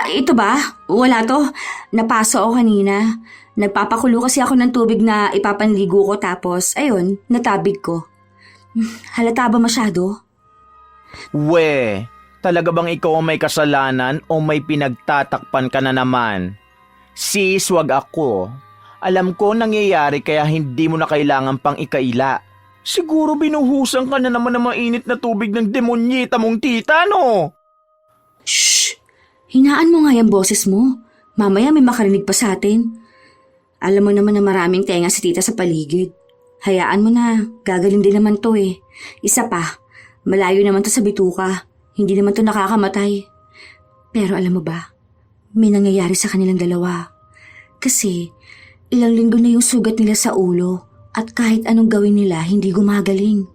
B: Ito ba? Wala to. Napaso ako kanina. Nagpapakulo kasi ako ng tubig na ipapanligo ko tapos, ayun, natabig ko. Halata ba masyado?
C: Talaga bang ikaw ang may kasalanan o may pinagtatakpan ka na naman? Sis, wag ako. Alam ko nangyayari kaya hindi mo na kailangan pang ikaila. Siguro binuhusan ka na naman ng mainit na tubig ng demonyita mong tita, no?
B: Shh! Hinaan mo nga yung boses mo. Mamaya may makarinig pa sa atin. Alam mo naman na maraming tenga si tita sa paligid. Hayaan mo na, gagaling din naman to eh. Isa pa, malayo naman to sa bituka. Hindi naman to nakakamatay. Pero alam mo ba, may nangyayari sa kanilang dalawa. Kasi ilang linggo na yung sugat nila sa ulo at kahit anong gawin nila, hindi gumagaling.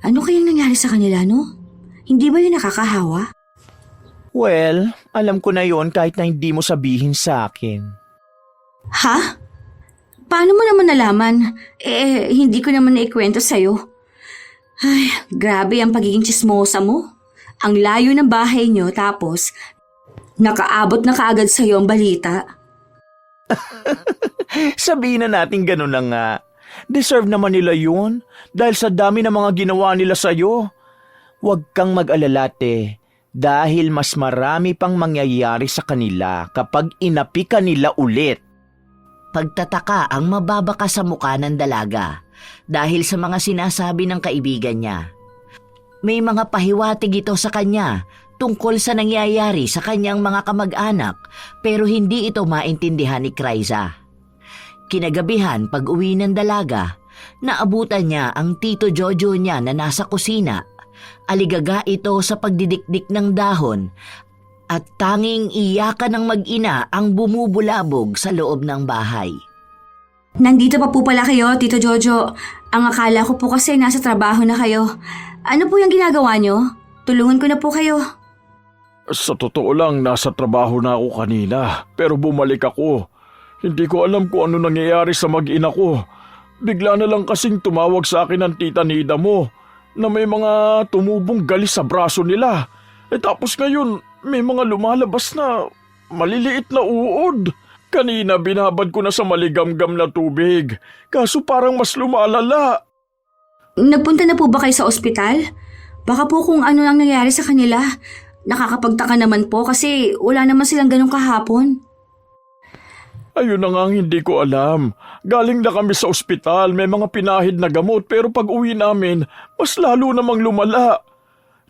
B: Ano kayang nangyari sa kanila, no? Hindi ba yun nakakahawa?
C: Well, alam ko na yon kahit na hindi mo sabihin sa akin.
B: Ha? Paano mo naman nalaman? Hindi ko naman naikwento sa'yo. Ay, grabe ang pagiging tsismosa mo. Ang layo ng bahay niyo tapos nakaabot na kaagad sa'yo ang balita.
C: Sabihin na natin gano'n na nga. Deserve naman nila yun dahil sa dami ng mga ginawa nila sa'yo. Huwag kang mag-alala, te. Dahil mas marami pang mangyayari sa kanila kapag inapi ka nila ulit. Pagtataka ang mababaka sa mukha ng dalaga dahil sa mga sinasabi ng kaibigan niya. May mga pahiwatig ito sa kanya tungkol sa nangyayari sa kanyang mga kamag-anak pero hindi ito maintindihan ni Kryza. Kinagabihan pag uwi ng dalaga, naabutan niya ang tito Jojo niya na nasa kusina. Aligaga ito sa pagdidikdik ng dahon at tanging iyakan ng mag-ina ang bumubulabog sa loob ng bahay.
B: Nandito pa po pala kayo, Tito Jojo. Ang akala ko po kasi nasa trabaho na kayo. Ano po yung ginagawa niyo? Tulungan ko na po kayo.
D: Sa totoo lang, nasa trabaho na ako kanina, pero bumalik ako. Hindi ko alam kung ano nangyayari sa mag-ina ko. Bigla na lang kasing tumawag sa akin ng tita Nida mo na may mga tumubong galis sa braso nila. Tapos ngayon, may mga lumalabas na maliliit na uod. Kanina binabad ko na sa maligamgam na tubig, kaso parang mas lumalala.
B: Nagpunta na po ba kayo sa ospital? Baka po kung ano ang nangyari sa kanila. Nakakapagtaka naman po kasi wala naman silang ganun kahapon.
D: Ayun na nga ang hindi ko alam. Galing na kami sa ospital, may mga pinahid na gamot pero pag uwi namin, mas lalo namang lumala.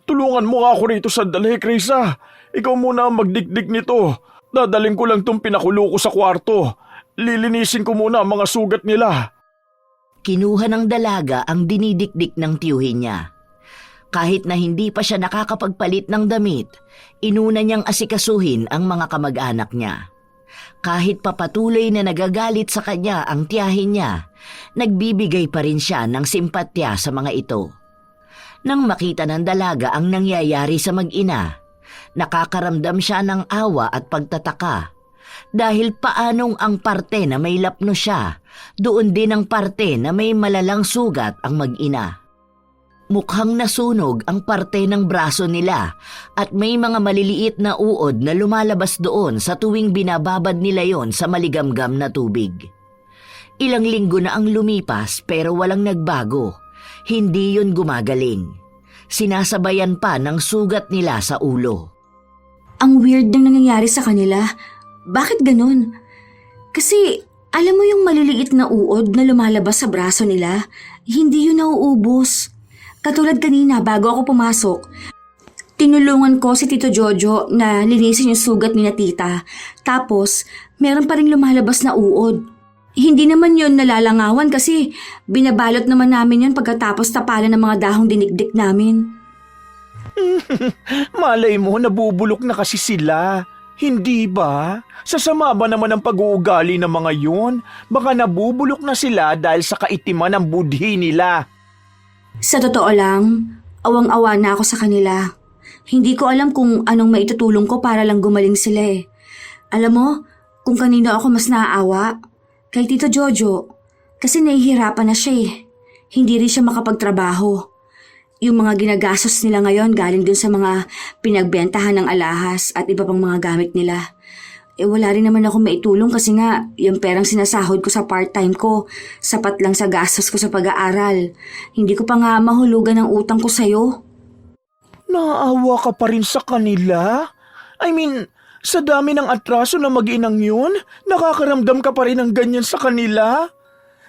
D: Tulungan mo nga ako rito sandali, Kryza. Ikaw muna ang magdikdik nito. Dadaling ko lang tong pinakulo ko sa kwarto. Lilinisin ko muna ang mga sugat nila.
A: Kinuha ng dalaga ang dinidikdik ng tiyuhin niya. Kahit na hindi pa siya nakakapagpalit ng damit, inuna niyang asikasuhin ang mga kamag-anak niya. Kahit papatuloy na nagagalit sa kanya ang tiyahin niya, nagbibigay pa rin siya ng simpatya sa mga ito. Nang makita ng dalaga ang nangyayari sa mag-ina, nakakaramdam siya ng awa at pagtataka. Dahil paanong ang parte na may lapno siya, doon din ang parte na may malalang sugat ang mag-ina. Mukhang nasunog ang parte ng braso nila at may mga maliliit na uod na lumalabas doon sa tuwing binababad nila yon sa maligamgam na tubig. Ilang linggo na ang lumipas pero walang nagbago. Hindi yun gumagaling. Sinasabayan pa ng sugat nila sa ulo.
B: Ang weird ng nangyayari sa kanila. Bakit ganun? Kasi alam mo yung maliliit na uod na lumalabas sa braso nila, hindi yun nauubos. Katulad kanina bago ako pumasok, tinulungan ko si Tito Jojo na linisin yung sugat ni na tita. Tapos, meron pa rin lumalabas na uod. Hindi naman yun nalalangawan kasi binabalot naman namin yun pagkatapos tapalan ng mga dahong dinikdik namin.
C: Malay mo, nabubulok na kasi sila. Hindi ba? Sasama ba naman ang pag-uugali ng mga yun? Baka nabubulok na sila dahil sa kaitiman ng budhi nila.
B: Sa totoo lang, awang-awa na ako sa kanila. Hindi ko alam kung anong maitutulong ko para lang gumaling sila eh. Alam mo, kung kanino ako mas naaawa, kay Tito Jojo. Kasi nahihirapan na siya eh. Hindi rin siya makapagtrabaho. Yung mga ginagastos nila ngayon galing dun sa mga pinagbentahan ng alahas at iba pang mga gamit nila. Wala rin naman ako maitulong kasi nga yung perang sinasahod ko sa part-time ko, sapat lang sa gastos ko sa pag-aaral. Hindi ko pa nga mahulugan ang utang ko sa'yo.
C: Naawa ka pa rin sa kanila? I mean, sa dami ng atraso na mag-inang yun, nakakaramdam ka pa rin ng ganyan sa kanila?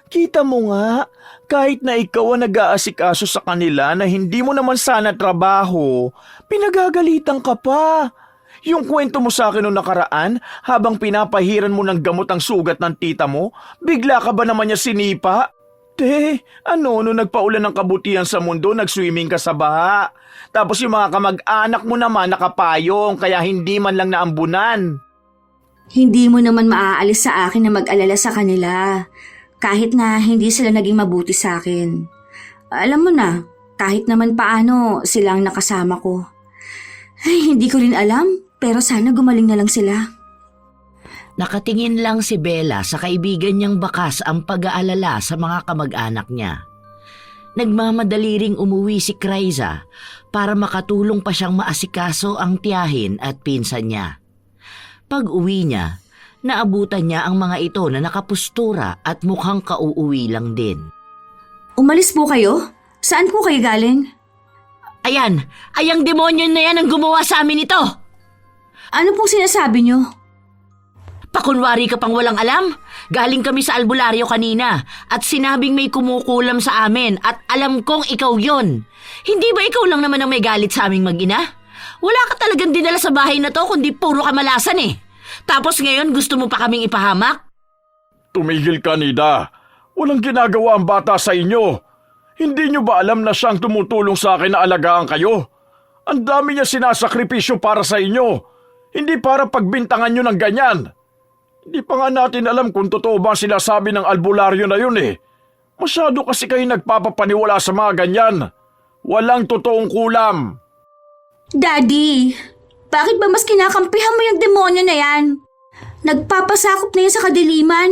C: Kita mo nga, kahit na ikaw ang nag-aasikaso sa kanila na hindi mo naman sana trabaho, pinagagalitan ka pa. Yung kwento mo sa akin noong nakaraan, habang pinapahiran mo ng gamot ang sugat ng tita mo, bigla ka ba naman niya sinipa? Ano nung nagpaulan ng kabutihan sa mundo, nag-swimming ka sa baha? Tapos yung mga kamag-anak mo naman nakapayong, kaya hindi man lang naambunan.
B: Hindi mo naman maaalis sa akin na mag-alala sa kanila. Kahit na hindi sila naging mabuti sa akin. Alam mo na, kahit naman paano sila ang nakasama ko. Ay, hindi ko rin alam, pero sana gumaling na lang sila.
A: Nakatingin lang si Bella sa kaibigan niyang bakas ang pag-aalala sa mga kamag-anak niya. Nagmamadali ring umuwi si Kraiza para makatulong pa siyang maasikaso ang tiyahin at pinsan niya. Pag-uwi niya, naabutan niya ang mga ito na nakapustura at mukhang kauuwi lang din.
B: Umalis po kayo? Saan po kayo galing?
A: Ayan, ayang demonyo na yan ang gumawa sa amin ito.
B: Ano pong sinasabi niyo?
A: Pakunwari ka pang walang alam. Galing kami sa albularyo kanina at sinabing may kumukulam sa amin at alam kong ikaw yon. Hindi ba ikaw lang naman ang may galit sa aming mag-ina? Wala ka talagang dinala sa bahay na to kundi puro kamalasan eh. Tapos ngayon gusto mo pa kaming ipahamak?
D: Tumigil ka, Nida. Walang ginagawa ang bata sa inyo. Hindi nyo ba alam na siyang tumutulong sa akin na alagaan kayo? Ang dami niya sinasakripisyo para sa inyo. Hindi para pagbintangan nyo ng ganyan. Hindi pa nga natin alam kung totoo ba sila sabi ng albularyo na yun eh. Masyado kasi kayo nagpapapaniwala sa mga ganyan. Walang totoong kulam.
B: Daddy, bakit ba mas kinakampihan mo yung demonyo na yan? Nagpapasakop na yan sa kadiliman.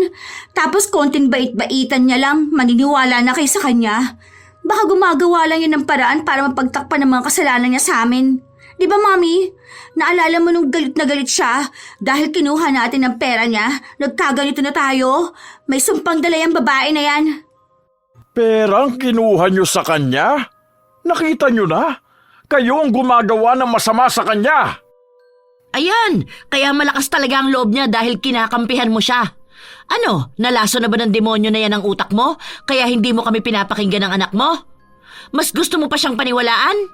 B: Tapos konting bait-baitan niya lang, maniniwala na kayo sa kanya. Baka gumagawa lang yan ng paraan para mapagtakpan ng mga kasalanan niya sa amin. Di ba, Mami? Naalala mo nung galit na galit siya dahil kinuha natin ng pera niya? Nagkaganito na tayo. May sumpang dala yung babae na yan.
D: Perang kinuha nyo sa kanya? Nakita nyo na? Kayo ang gumagawa ng masama sa kanya.
A: Ayan, kaya malakas talaga ang loob niya dahil kinakampihan mo siya. Ano, nalaso na ba ng demonyo na yan ang utak mo? Kaya hindi mo kami pinapakinggan ng anak mo? Mas gusto mo pa siyang paniwalaan?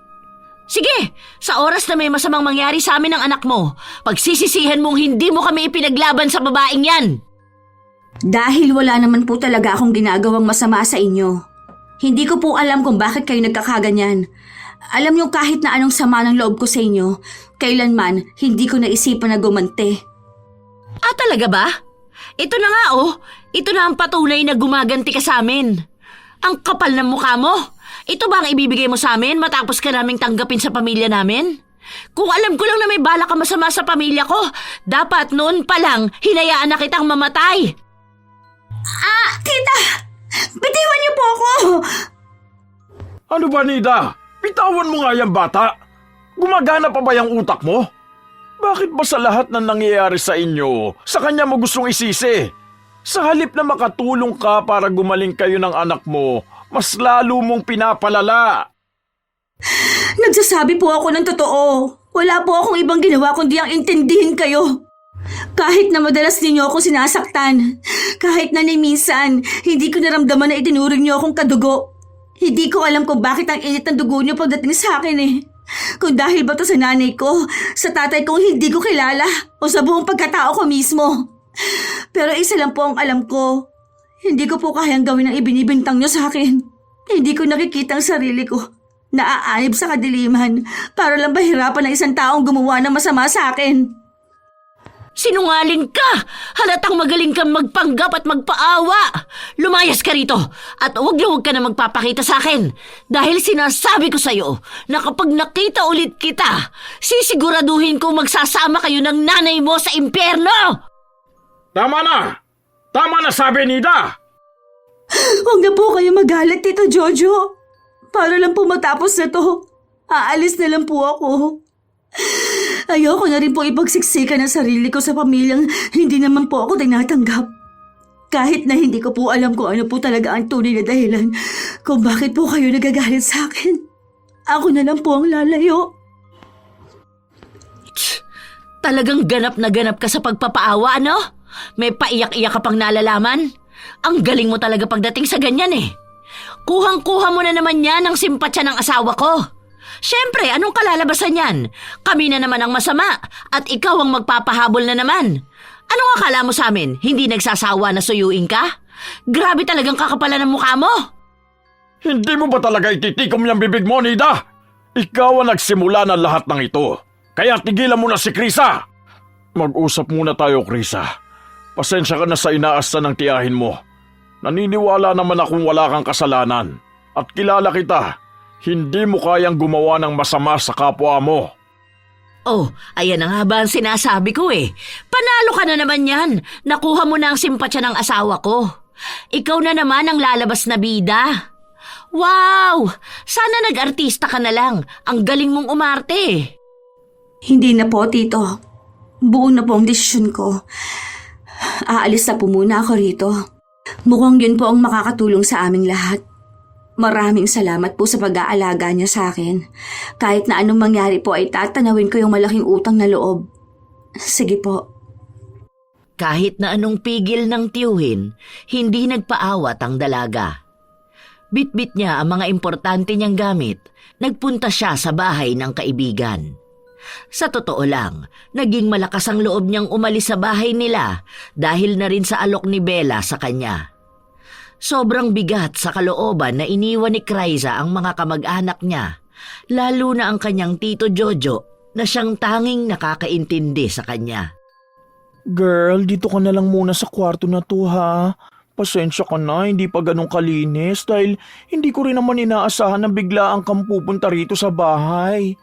A: Sige, sa oras na may masamang mangyari sa amin ng anak mo, pagsisisihan mong hindi mo kami ipinaglaban sa babaeng yan.
B: Dahil wala naman po talaga akong ginagawang masama sa inyo. Hindi ko po alam kung bakit kayo nagkakaganyan. Alam niyo kahit na anong sama ng loob ko sa inyo, kailanman hindi ko naisipan na gumante.
A: Ah, talaga ba? Ito na nga oh, ito na ang patunay na gumaganti ka sa amin. Ang kapal ng mukha mo. Ito ba ang ibibigay mo sa amin matapos ka naming tanggapin sa pamilya namin? Kung alam ko lang na may bala ka masama sa pamilya ko, dapat noon pa lang hinayaan na kitang mamatay.
B: Tita! Bitiwan niyo po ako!
D: Ano ba, Nida? Bitawan mo nga yung bata. Gumagana pa ba yung utak mo? Bakit ba sa lahat ng nangyayari sa inyo, sa kanya mo gustong isisi? Sa halip na makatulong ka para gumaling kayo ng anak mo, mas lalo mong pinapalala.
B: Nagsasabi po ako ng totoo. Wala po akong ibang ginawa kundi ang intindihin kayo. Kahit na madalas ninyo ako sinasaktan, kahit na minsan, hindi ko naramdaman na itinuring niyo akong kadugo. Hindi ko alam kung bakit ang init ng dugo niyo pagdating sa akin eh. Kung dahil ba to sa nanay ko, sa tatay kong hindi ko kilala, o sa buong pagkatao ko mismo. Pero isa lang po ang alam ko. Hindi ko po kayang gawin ang ibinibintang niyo sa akin. Hindi ko nakikita ang sarili ko. Naaanib sa kadiliman para lang bahirapan ng isang taong gumawa ng masama sa akin.
A: Sinungaling ka! Halatang magaling kang magpanggap at magpaawa! Lumayas ka rito at huwag ka na magpapakita sa akin dahil sinasabi ko sa'yo na kapag nakita ulit kita, sisiguraduhin kong magsasama kayo ng nanay mo sa impyerno!
D: Tama na! Tama na sabi, Nida!
B: Huwag na po kayo magalit, Tito Jojo. Para lang po matapos na to, aalis na lang po ako. Ayoko na rin po ipagsiksikan ang sarili ko sa pamilyang hindi naman po ako tinatanggap. Kahit na hindi ko po alam kung ano po talaga ang tunay na dahilan kung bakit po kayo nagagalit sa akin. Ako na lang po ang lalayo.
A: Talagang ganap na ganap ka sa pagpapaawa, ano? May paiyak-iyak ka pang nalalaman? Ang galing mo talaga pagdating sa ganyan eh. Kuhang-kuha mo na naman yan ang simpatsya ng asawa ko. Siyempre, anong kalalabasan yan? Kami na naman ang masama at ikaw ang magpapahabol na naman. Anong akala mo sa amin? Hindi nagsasawa na suyuin ka? Grabe talagang kakapalan ng mukha mo.
D: Hindi mo ba talaga ititikom yung bibig mo, Nida? Ikaw ang nagsimula ng lahat ng ito. Kaya tigilan mo na si Krisa. Mag-usap muna tayo, Krisa. Pasensya ka na sa inaasta ng tiyahin mo. Naniniwala naman akong wala kang kasalanan. At kilala kita. Hindi mo kayang gumawa ng masama sa kapwa mo.
A: Oh, ayan na nga ba ang sinasabi ko eh. Panalo ka na naman yan. Nakuha mo na ang simpatsya ng asawa ko. Ikaw na naman ang lalabas na bida. Wow! Sana nag-artista ka na lang. Ang galing mong umarte.
B: Hindi na po, Tito. Buo na po ang desisyon ko. Aalis na po muna ako rito. Mukhang yun po ang makakatulong sa aming lahat. Maraming salamat po sa pag-aalaga niya sa akin. Kahit na anong mangyari po ay tatanawin ko yung malaking utang na loob. Sige po.
A: Kahit na anong pigil ng tiyuhin, hindi nagpaawat ang dalaga. Bitbit niya ang mga importante niyang gamit, nagpunta siya sa bahay ng kaibigan. Sa totoo lang, naging malakas ang loob niyang umalis sa bahay nila dahil na rin sa alok ni Bella sa kanya. Sobrang bigat sa kalooban na iniwan ni Krisa ang mga kamag-anak niya, lalo na ang kanyang tito Jojo na siyang tanging nakakaintindi sa kanya.
C: Girl, dito ka na lang muna sa kwarto na to ha. Pasensya ka na, hindi pa ganun kalinis dahil hindi ko rin naman inaasahan na biglaan kang pupunta rito sa bahay.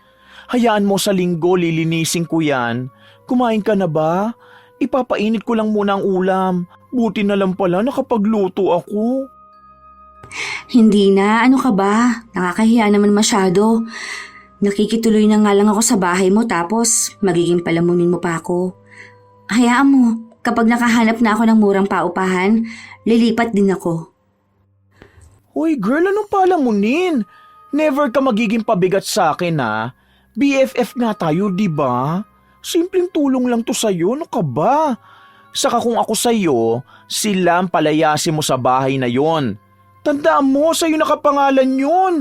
C: Hayaan mo sa linggo, lilinisin ko yan. Kumain ka na ba? Ipapainit ko lang muna ang ulam. Buti na lang pala nakapagluto ako.
B: Hindi na, ano ka ba? Nakakahiya naman masyado. Nakikituloy na nga lang ako sa bahay mo tapos magiging palamunin mo pa ako. Hayaan mo, kapag nakahanap na ako ng murang paupahan, lilipat din ako.
C: Hoy girl, anong palamunin? Never ka magiging pabigat sa akin ha. BFF nga tayo, di ba? Simpleng tulong lang to sa'yo, ano ka ba? Saka kung ako sa'yo, sila ang palayasin mo sa bahay na yon. Tandaan mo, sa'yo nakapangalan yun.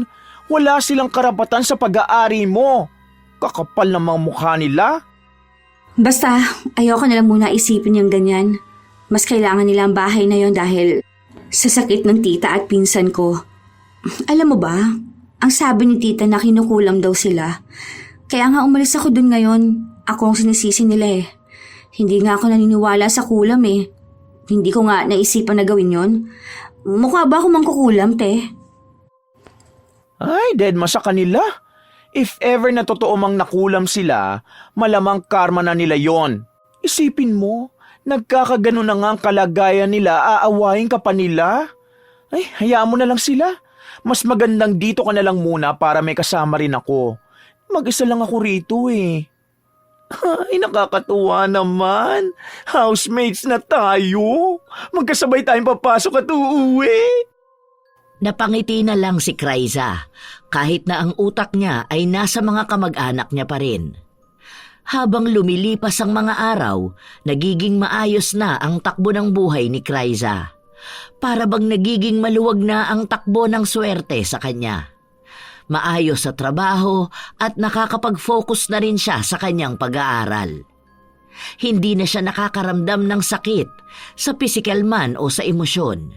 C: Wala silang karapatan sa pag-aari mo. Kakapal ng mga mukha nila.
B: Basta, ayoko na lang muna isipin yung ganyan. Mas kailangan nila ang bahay na yon dahil sa sakit ng tita at pinsan ko. Alam mo ba, ang sabi ni tita na kinukulam daw sila. Kaya nga umalis ako dun ngayon. Ako ang sinisisi nila eh. Hindi nga ako naniniwala sa kulam eh. Hindi ko nga naisipan na gawin yon. Mukha ba ako mangkukulam, te?
C: Ay, dead ma sa kanila. If ever na totoo mang nakulam sila, malamang karma na nila yon. Isipin mo, nagkakagano na nga ang kalagayan nila, aawayin ka pa nila? Ay, hayaan mo na lang sila. Mas magandang dito ka na lang muna para may kasama rin ako. Mag-isa lang ako rito eh. Ay, nakakatuwa naman. Housemates na tayo. Magkasabay tayong papasok at uuwi.
A: Napangiti na lang si Kraiza kahit na ang utak niya ay nasa mga kamag-anak niya pa rin. Habang lumilipas ang mga araw, nagiging maayos na ang takbo ng buhay ni Kraiza. Para bang nagiging maluwag na ang takbo ng swerte sa kanya. Maayos sa trabaho at nakakapag-focus na rin siya sa kanyang pag-aaral. Hindi na siya nakakaramdam ng sakit sa pisikal man o sa emosyon.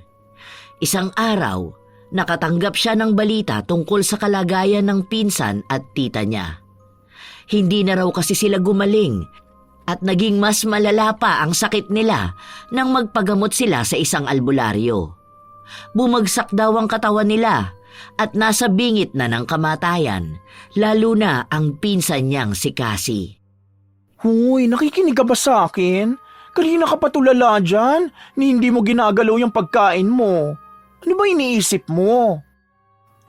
A: Isang araw, nakatanggap siya ng balita tungkol sa kalagayan ng pinsan at tita niya. Hindi na raw kasi sila gumaling at naging mas malala pa ang sakit nila nang magpagamot sila sa isang albularyo. Bumagsak daw ang katawan nila at nasa bingit na ng kamatayan, lalo na ang pinsan niyang si Cassie.
C: Huy, nakikinig ka ba sa akin? Kanina ka pa tulala dyan, ni hindi mo ginagalaw yung pagkain mo. Ano ba iniisip mo?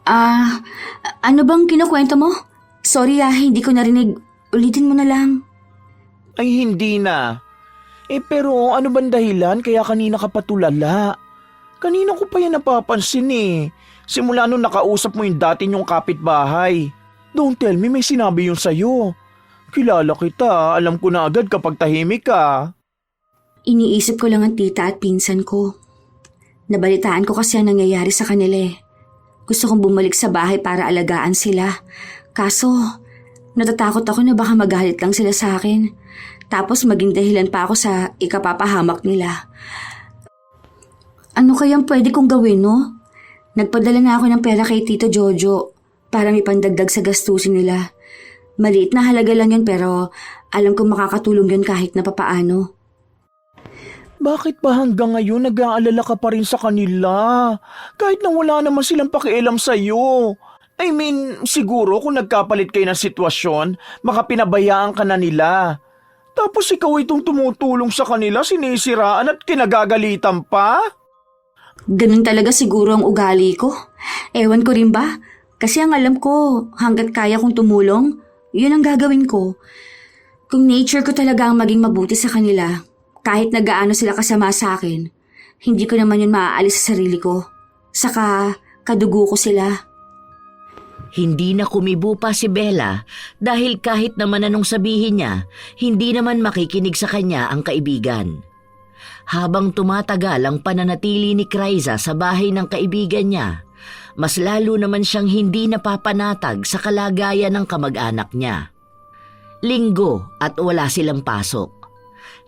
B: Ano bang kinukwento mo? Sorry hindi ko narinig. Ulitin mo na lang.
C: Ay, hindi na. Pero ano bang dahilan kaya kanina ka pa tulala? Kanina ko pa yan napapansin eh. Simula nung nakausap mo yung dati niyong kapitbahay. Don't tell me may sinabi yun sa'yo. Kilala kita, alam ko na agad kapag tahimik ka.
B: Iniisip ko lang ang tita at pinsan ko. Nabalitaan ko kasi ang nangyayari sa kanila eh. Gusto kong bumalik sa bahay para alagaan sila. Kaso, natatakot ako na baka magalit lang sila sa akin. Tapos maging dahilan pa ako sa ikapapahamak nila. Ano kayang pwede kong gawin, no? Nagpadala na ako ng pera kay Tito Jojo para may pandagdag sa gastusin nila. Maliit na halaga lang yun pero alam kong makakatulong yun kahit na papaano.
C: Bakit ba hanggang ngayon nag-aalala ka pa rin sa kanila? Kahit na wala naman silang pakialam sa'yo. I mean, siguro kung nagkapalit kayo ng sitwasyon, makapinabayaan ka na nila. Tapos ikaw itong tumutulong sa kanila, sinisiraan at kinagagalitan pa?
B: Ganun talaga siguro ang ugali ko. Ewan ko rin ba? Kasi ang alam ko, hanggat kaya kong tumulong, yun ang gagawin ko. Kung nature ko talaga ang maging mabuti sa kanila, kahit na gaano sila kasama sa akin, hindi ko naman yun maaalis sa sarili ko. Saka, kadugo ko sila.
A: Hindi na kumibo pa si Bella dahil kahit naman anong sabihin niya, hindi naman makikinig sa kanya ang kaibigan. Habang tumatagal ang pananatili ni Kraiza sa bahay ng kaibigan niya, mas lalo naman siyang hindi napapanatag sa kalagayan ng kamag-anak niya. Linggo at wala silang pasok.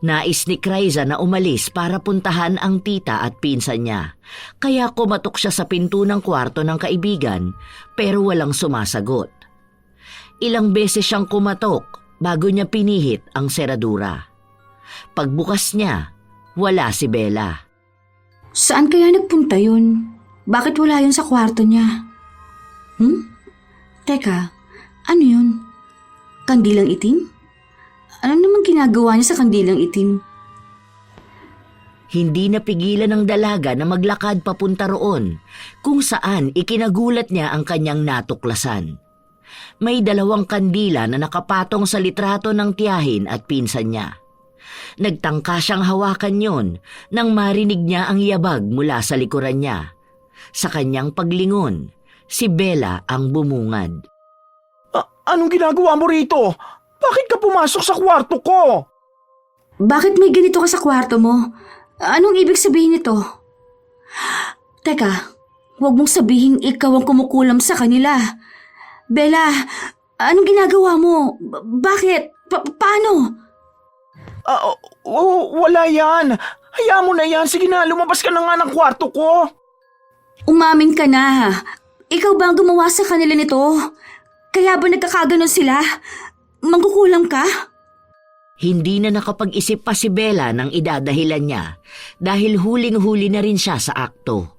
A: Nais ni Kraiza na umalis para puntahan ang tita at pinsan niya. Kaya kumatok siya sa pinto ng kwarto ng kaibigan pero walang sumasagot. Ilang beses siyang kumatok bago niya pinihit ang seradura. Pagbukas niya, wala si Bella.
B: Saan kaya nagpunta yun? Bakit wala yun sa kwarto niya? Teka, ano yun? Kandilang itim? Ano naman ginagawa niya sa kandilang itim?
A: Hindi napigilan ng dalaga na maglakad papunta roon kung saan ikinagulat niya ang kanyang natuklasan. May 2 kandila na nakapatong sa litrato ng tiyahin at pinsan niya. Nagtangka siyang hawakan yon nang marinig niya ang yabag mula sa likuran niya. Sa kanyang paglingon, si Bella ang bumungad.
C: Anong ginagawa mo rito? Bakit ka pumasok sa kwarto ko?
B: Bakit may ganito ka sa kwarto mo? Anong ibig sabihin nito? Teka, huwag mong sabihin ikaw ang kumukulam sa kanila. Bella, anong ginagawa mo? Bakit? Paano?
C: Wala yan. Hayaan mo na yan. Sige na, lumabas ka na nga ng kwarto ko.
B: Umamin ka na. Ikaw ba ang gumawa sa kanila nito? Kaya ba nagkakaganon sila? Mangkukulam ka?
A: Hindi na nakapag-isip pa si Bella ng idadahilan niya dahil huling-huli na rin siya sa akto.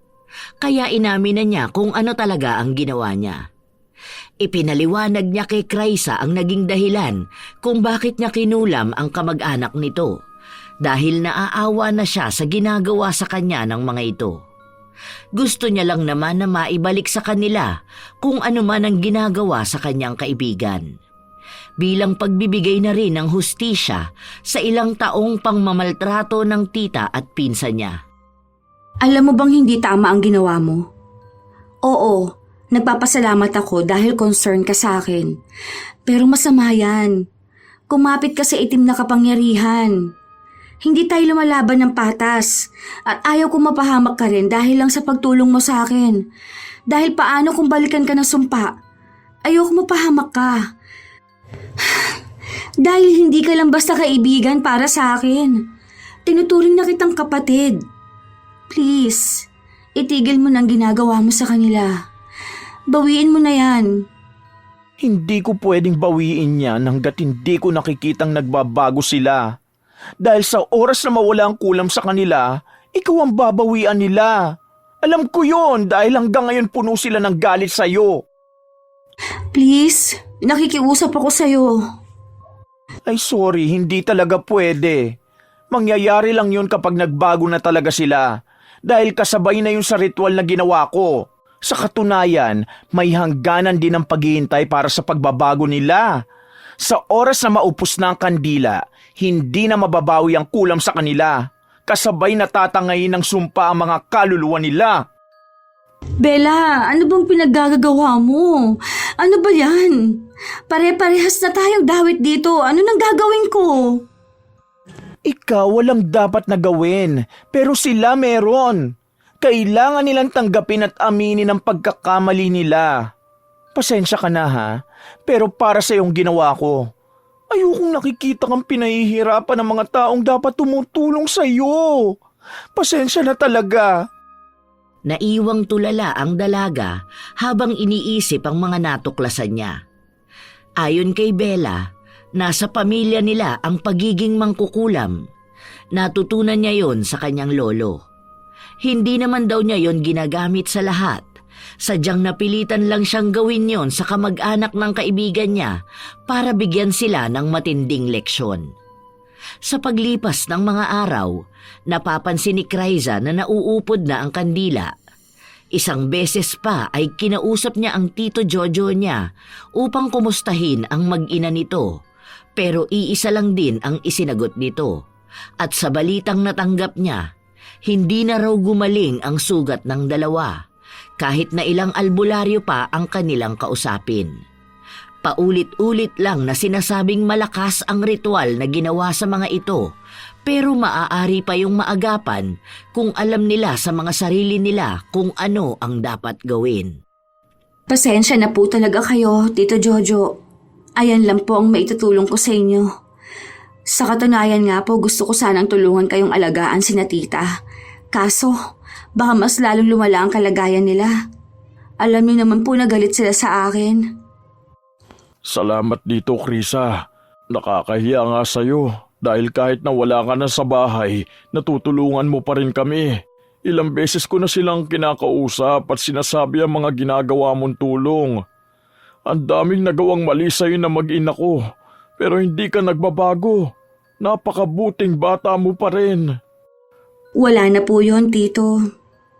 A: Kaya inamin na niya kung ano talaga ang ginawa niya. Ipinaliwanag niya kay Krysa ang naging dahilan kung bakit niya kinulam ang kamag-anak nito dahil naaawa na siya sa ginagawa sa kanya ng mga ito. Gusto niya lang naman na maibalik sa kanila kung ano man ang ginagawa sa kanyang kaibigan. Bilang pagbibigay na rin ng hustisya sa ilang taong pangmamaltrato ng tita at pinsan niya.
B: Alam mo bang hindi tama ang ginawa mo? Oo, nagpapasalamat ako dahil concern ka sa akin. Pero masama yan. Kumapit ka sa itim na kapangyarihan. Hindi tayo lumalaban ng patas at ayaw kong mapahamak ka rin dahil lang sa pagtulong mo sa akin. Dahil paano kung balikan ka ng sumpa? Ayaw kong mapahamak ka. Dahil hindi ka lang basta kaibigan para sa akin. Tinuturing na kitang kapatid. Please, itigil mo nang ginagawa mo sa kanila. Bawiin mo na yan.
C: Hindi ko pwedeng bawiin yan hanggat hindi ko nakikitang nagbabago sila. Dahil sa oras na mawala ang kulam sa kanila, ikaw ang babawian nila. Alam ko yon dahil hanggang ngayon puno sila ng galit sa'yo.
B: Please, nakikiusap ako sa'yo.
C: Ay sorry, hindi talaga pwede. Mangyayari lang yun kapag nagbago na talaga sila. Dahil kasabay na yun sa ritual na ginawa ko. Sa katunayan, may hangganan din ang paghihintay para sa pagbabago nila. Sa oras na maupos na ang kandila, hindi na mababawi ang kulam sa kanila. Kasabay natatangayin ng sumpa ang mga kaluluwa nila.
B: Bella, ano bang pinaggagawa mo? Ano ba yan? Pare-parehas na tayong dawit dito. Ano nang gagawin ko?
C: Ikaw walang dapat na gawin, pero sila meron. Kailangan nilang tanggapin at aminin ang pagkakamali nila. Pasensya ka na ha, pero para sa iyong ginawa ko. Ayokong nakikita kang pinahihirapan ng mga taong dapat tumutulong sa iyo. Pasensya na talaga.
A: Naiwang tulala ang dalaga habang iniisip ang mga natuklasan niya. Ayon kay Bella, nasa pamilya nila ang pagiging mangkukulam. Natutunan niya yon sa kanyang lolo. Hindi naman daw niya yon ginagamit sa lahat. Sadyang napilitan lang siyang gawin yon sa kamag-anak ng kaibigan niya para bigyan sila ng matinding leksyon. Sa paglipas ng mga araw, napapansin ni Krysa na nauupod na ang kandila. Isang beses pa ay kinausap niya ang Tito Jojo niya upang kumustahin ang mag-ina nito, pero iisa lang din ang isinagot nito. At sa balitang natanggap niya, hindi na raw gumaling ang sugat ng dalawa, kahit na ilang albularyo pa ang kanilang kausapin. Paulit-ulit lang na sinasabing malakas ang ritual na ginawa sa mga ito, pero maaari pa yung maagapan kung alam nila sa mga sarili nila kung ano ang dapat gawin.
B: Pasensya na po talaga kayo, Tito Jojo. Ayan lang po ang maitutulong ko sa inyo. Sa katunayan nga po, gusto ko sanang tulungan kayong alagaan sina tita. Kaso, baka mas lalong lumala ang kalagayan nila. Alam niyo naman po na galit sila sa akin.
D: Salamat dito, Krisa. Nakakahiya nga sa'yo dahil kahit na wala ka na sa bahay, natutulungan mo pa rin kami. Ilang beses ko na silang kinakausap at sinasabi ang mga ginagawa mong tulong. Ang daming nagawang mali sa'yo na mag-ina ko, pero hindi ka nagbabago. Napakabuting bata mo pa rin.
B: Wala na po yun, Tito.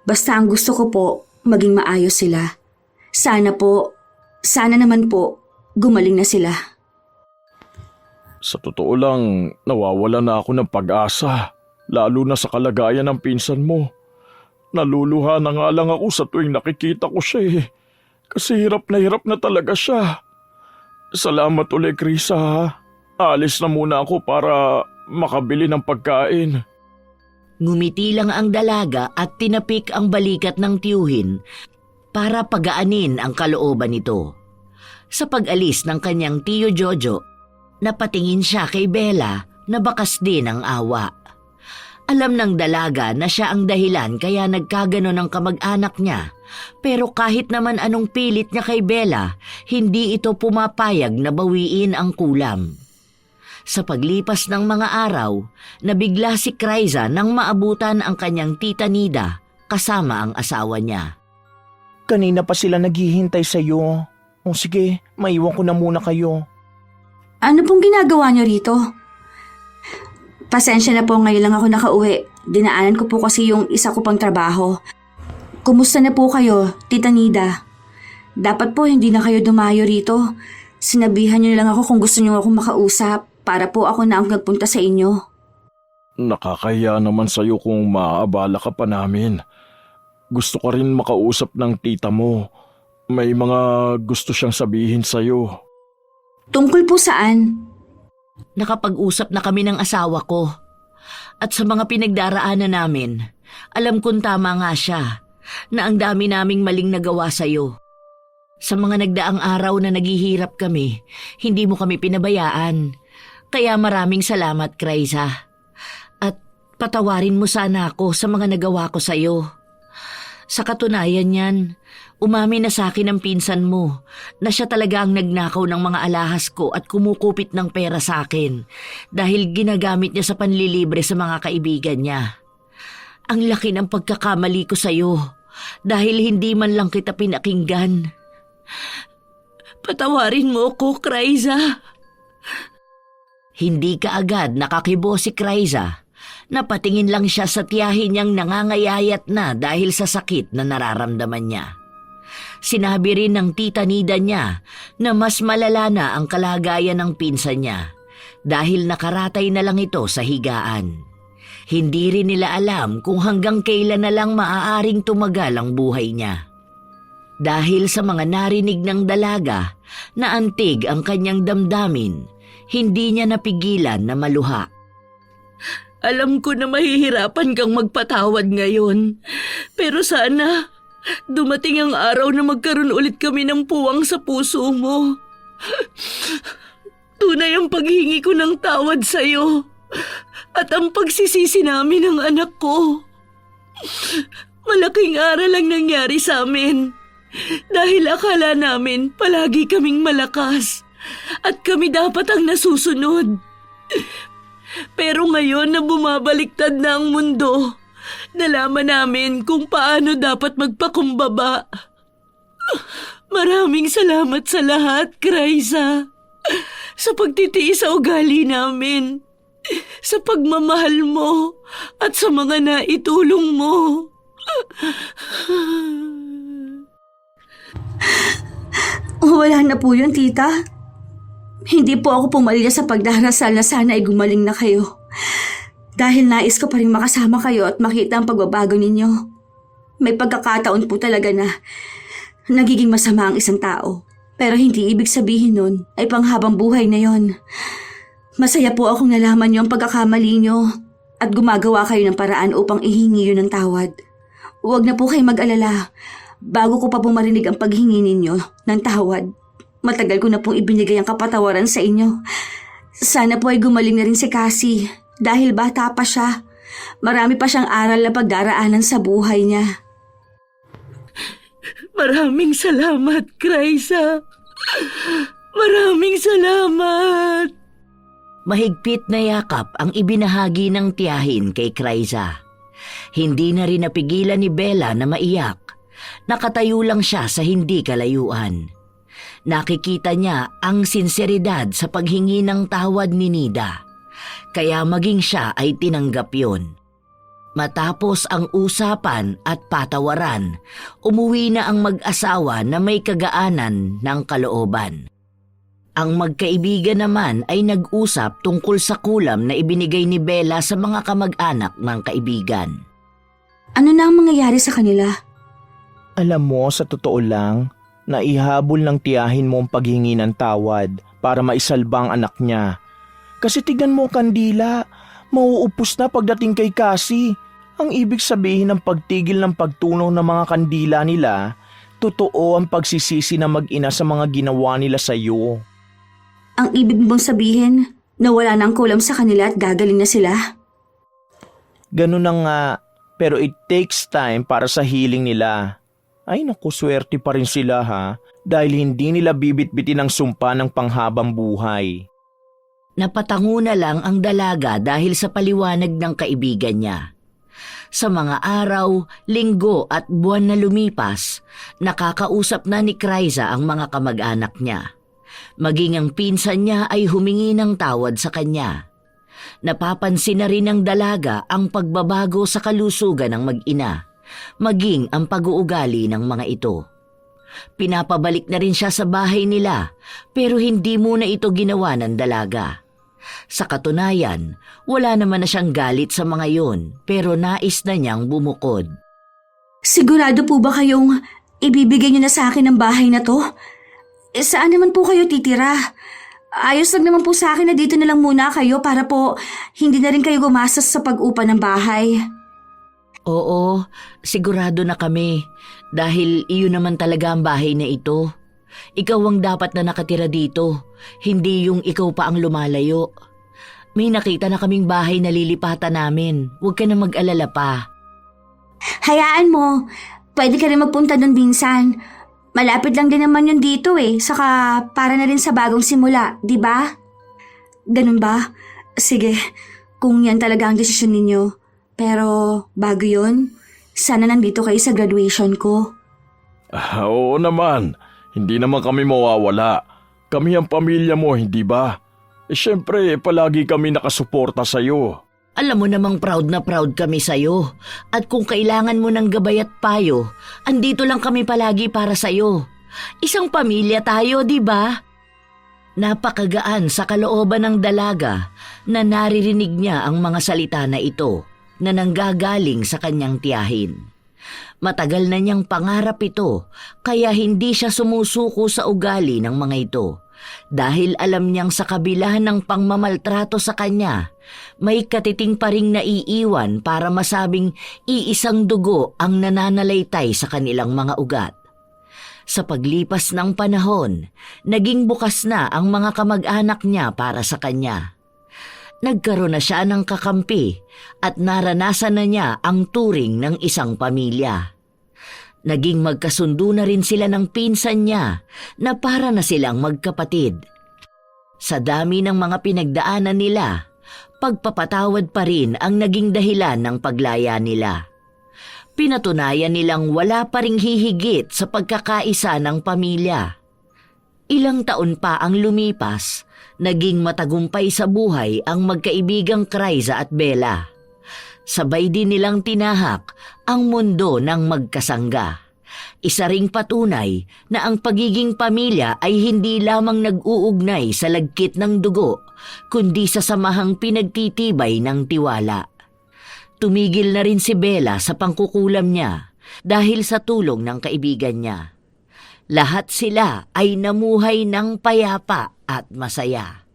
B: Basta ang gusto ko po, maging maayos sila. Sana naman po, gumaling na sila.
D: Sa totoo lang, nawawala na ako ng pag-asa, lalo na sa kalagayan ng pinsan mo. Naluluha na nga lang ako sa tuwing nakikita ko siya kasi hirap na talaga siya. Salamat ulit, Krisa ha. Alis na muna ako para makabili ng pagkain.
A: Ngumiti lang ang dalaga at tinapik ang balikat ng tiyuhin para pagaanin ang kalooban nito. Sa pag-alis ng kanyang tiyo Jojo, napatingin siya kay Bella na bakas din ang awa. Alam ng dalaga na siya ang dahilan kaya nagkaganon ang kamag-anak niya, pero kahit naman anong pilit niya kay Bella, hindi ito pumapayag na bawiin ang kulam. Sa paglipas ng mga araw, nabigla si Krysa nang maabutan ang kanyang tita Nida kasama ang asawa niya.
C: Kanina pa sila naghihintay sa iyo. O sige, maiwan ko na muna kayo.
B: Ano pong ginagawa niyo rito? Pasensya na po, ngayon lang ako nakauwi. Dinaanan ko po kasi yung isa ko pang trabaho. Kumusta na po kayo, Tita Nida? Dapat po hindi na kayo dumayo rito. Sinabihan niyo lang ako kung gusto niyo ako makausap para po ako na ang nagpunta sa inyo.
D: Nakakahiya naman sa'yo kung maaabala ka pa namin. Gusto ko rin makausap ng tita mo. May mga gusto siyang sabihin sa'yo.
B: Tungkol po saan?
A: Nakapag-usap na kami ng asawa ko. At sa mga pinagdaraanan namin, alam kong tama nga siya na ang dami naming maling nagawa sa'yo. Sa mga nagdaang araw na naghihirap kami, hindi mo kami pinabayaan. Kaya maraming salamat, Kraiza. At patawarin mo sana ako sa mga nagawa ko sa'yo. Sa katunayan yan, umamin na sa akin ang pinsan mo na siya talaga ang nagnakaw ng mga alahas ko at kumukupit ng pera sa akin dahil ginagamit niya sa panlilibre sa mga kaibigan niya. Ang laki ng pagkakamali ko sa'yo dahil hindi man lang kita pinakinggan. Patawarin mo ko, Kraiza. Hindi ka agad nakakibo si Kraiza. Napatingin lang siya sa tiyahin niyang nangangayayat na dahil sa sakit na nararamdaman niya. Sinabi rin ng tita Nida niya na mas malala na ang kalagayan ng pinsan niya dahil nakaratay na lang ito sa higaan. Hindi rin nila alam kung hanggang kailan na lang maaaring tumagal ang buhay niya. Dahil sa mga narinig ng dalaga na antig ang kanyang damdamin, hindi niya napigilan na maluha. Alam ko na mahihirapan kang magpatawad ngayon, pero sana dumating ang araw na magkaroon ulit kami ng puwang sa puso mo. Tunay ang paghingi ko ng tawad sa'yo at ang pagsisisi namin ng anak ko. Malaking aral ang nangyari sa amin dahil akala namin palagi kaming malakas at kami dapat ang nasusunod. Pero ngayon na bumabaliktad na ang mundo, nalaman namin kung paano dapat magpakumbaba. Maraming salamat sa lahat, Kraiza. Sa pagtitiis sa ugali namin, sa pagmamahal mo, at sa mga naitulong mo.
B: Wala na po yun, tita. Hindi po ako pumalya sa pagdarasal na sana ay gumaling na kayo. Dahil nais ko pa rin makasama kayo at makita ang pagbabago ninyo. May pagkakataon po talaga na nagiging masama ang isang tao. Pero hindi ibig sabihin nun ay panghabang buhay na yon. Masaya po akong nalaman niyo ang pagkakamali niyo at gumagawa kayo ng paraan upang ihingi yun ng tawad. Huwag na po kayo mag-alala. Bago ko pa po marinig ang paghingi ninyo ng tawad, matagal ko na pong ibinigay ang kapatawaran sa inyo. Sana po ay gumaling na rin si Cassie dahil bata pa siya. Marami pa siyang aral na pagdaraanan sa buhay niya.
A: Maraming salamat, Kraiza. Maraming salamat. Mahigpit na yakap ang ibinahagi ng tiyahin kay Kraiza. Hindi na rin napigilan ni Bella na maiyak. Nakatayo lang siya sa hindi kalayuan. Nakikita niya ang sinseridad sa paghingi ng tawad ni Nida. Kaya maging siya ay tinanggap yun. Matapos ang usapan at patawaran, umuwi na ang mag-asawa na may kagaanan ng kalooban. Ang magkaibigan naman ay nag-usap tungkol sa kulam na ibinigay ni Bella sa mga kamag-anak ng kaibigan.
B: Ano na ang mangyayari sa kanila?
C: Alam mo, sa totoo lang, naihabol ng tiyahin mo ang paghingi ng tawad para maisalba ang anak niya. Kasi tignan mo, Kandila, mauupos na pagdating kay Cassie. Ang ibig sabihin ng pagtigil ng pagtunaw ng mga kandila nila, totoo ang pagsisisi ng mag-ina sa mga ginawa nila sa iyo.
B: Ang ibig mong sabihin na wala nang kulam sa kanila at gagaling na sila?
C: Ganun na nga, pero it takes time para sa healing nila. Ay naku, swerte pa rin sila ha, dahil hindi nila bibit-bitin ang sumpa ng panghabang buhay.
A: Napatango na lang ang dalaga dahil sa paliwanag ng kaibigan niya. Sa mga araw, linggo at buwan na lumipas, nakakausap na ni Kryza ang mga kamag-anak niya. Maging ang pinsan niya ay humingi ng tawad sa kanya. Napapansin na rin ng dalaga ang pagbabago sa kalusugan ng mag-ina, maging ang pag-uugali ng mga ito. Pinapabalik na rin siya sa bahay nila pero hindi muna ito ginawa ng dalaga. Sa katunayan, wala naman na siyang galit sa mga yon pero nais na niyang bumukod.
B: Sigurado po ba kayong ibibigay niyo na sa akin ang bahay na to? Saan naman po kayo titira? Ayos lang naman po sa akin na dito na lang muna kayo para po hindi na rin kayo gumastos sa pag-upa ng bahay.
A: Oo, sigurado na kami dahil iyon naman talaga ang bahay na ito. Ikaw ang dapat na nakatira dito, hindi yung ikaw pa ang lumalayo. May nakita na kaming bahay na lilipatan namin, huwag ka na mag-alala pa.
B: Hayaan mo, pwede ka rin magpunta doon minsan. Malapit lang din naman yun dito saka para na rin sa bagong simula, di ba? Ganun ba? Sige, kung yan talaga ang desisyon ninyo. Pero bago yun, sana nandito kayo sa graduation ko.
D: Oo naman, hindi naman kami mawawala. Kami ang pamilya mo, hindi ba? Siyempre, palagi kami nakasuporta sa'yo.
A: Alam mo namang proud na proud kami sa'yo. At kung kailangan mo ng gabay at payo, andito lang kami palagi para sa'yo. Isang pamilya tayo, di ba? Napakagaan sa kalooban ng dalaga na naririnig niya ang mga salita na ito na nanggagaling sa kanyang tiyahin. Matagal na niyang pangarap ito kaya hindi siya sumusuko sa ugali ng mga ito. Dahil alam niyang sa kabila ng pangmamaltrato sa kanya, may katiting pa ring naiiwan para masabing iisang dugo ang nananalaytay sa kanilang mga ugat. Sa paglipas ng panahon, naging bukas na ang mga kamag-anak niya para sa kanya. Nagkaroon na siya ng kakampi at naranasan na niya ang turing ng isang pamilya. Naging magkasundo na rin sila ng pinsan niya na para na silang magkapatid. Sa dami ng mga pinagdaanan nila, pagpapatawad pa rin ang naging dahilan ng paglaya nila. Pinatunayan nilang wala pa ring hihigit sa pagkakaisa ng pamilya. Ilang taon pa ang lumipas, naging matagumpay sa buhay ang magkaibigang Kryza at Bella. Sabay din nilang tinahak ang mundo ng magkasangga. Isa ring patunay na ang pagiging pamilya ay hindi lamang nag-uugnay sa lagkit ng dugo, kundi sa samahang pinagtitibay ng tiwala. Tumigil na rin si Bella sa pangkukulam niya dahil sa tulong ng kaibigan niya. Lahat sila ay namuhay ng payapa at masaya.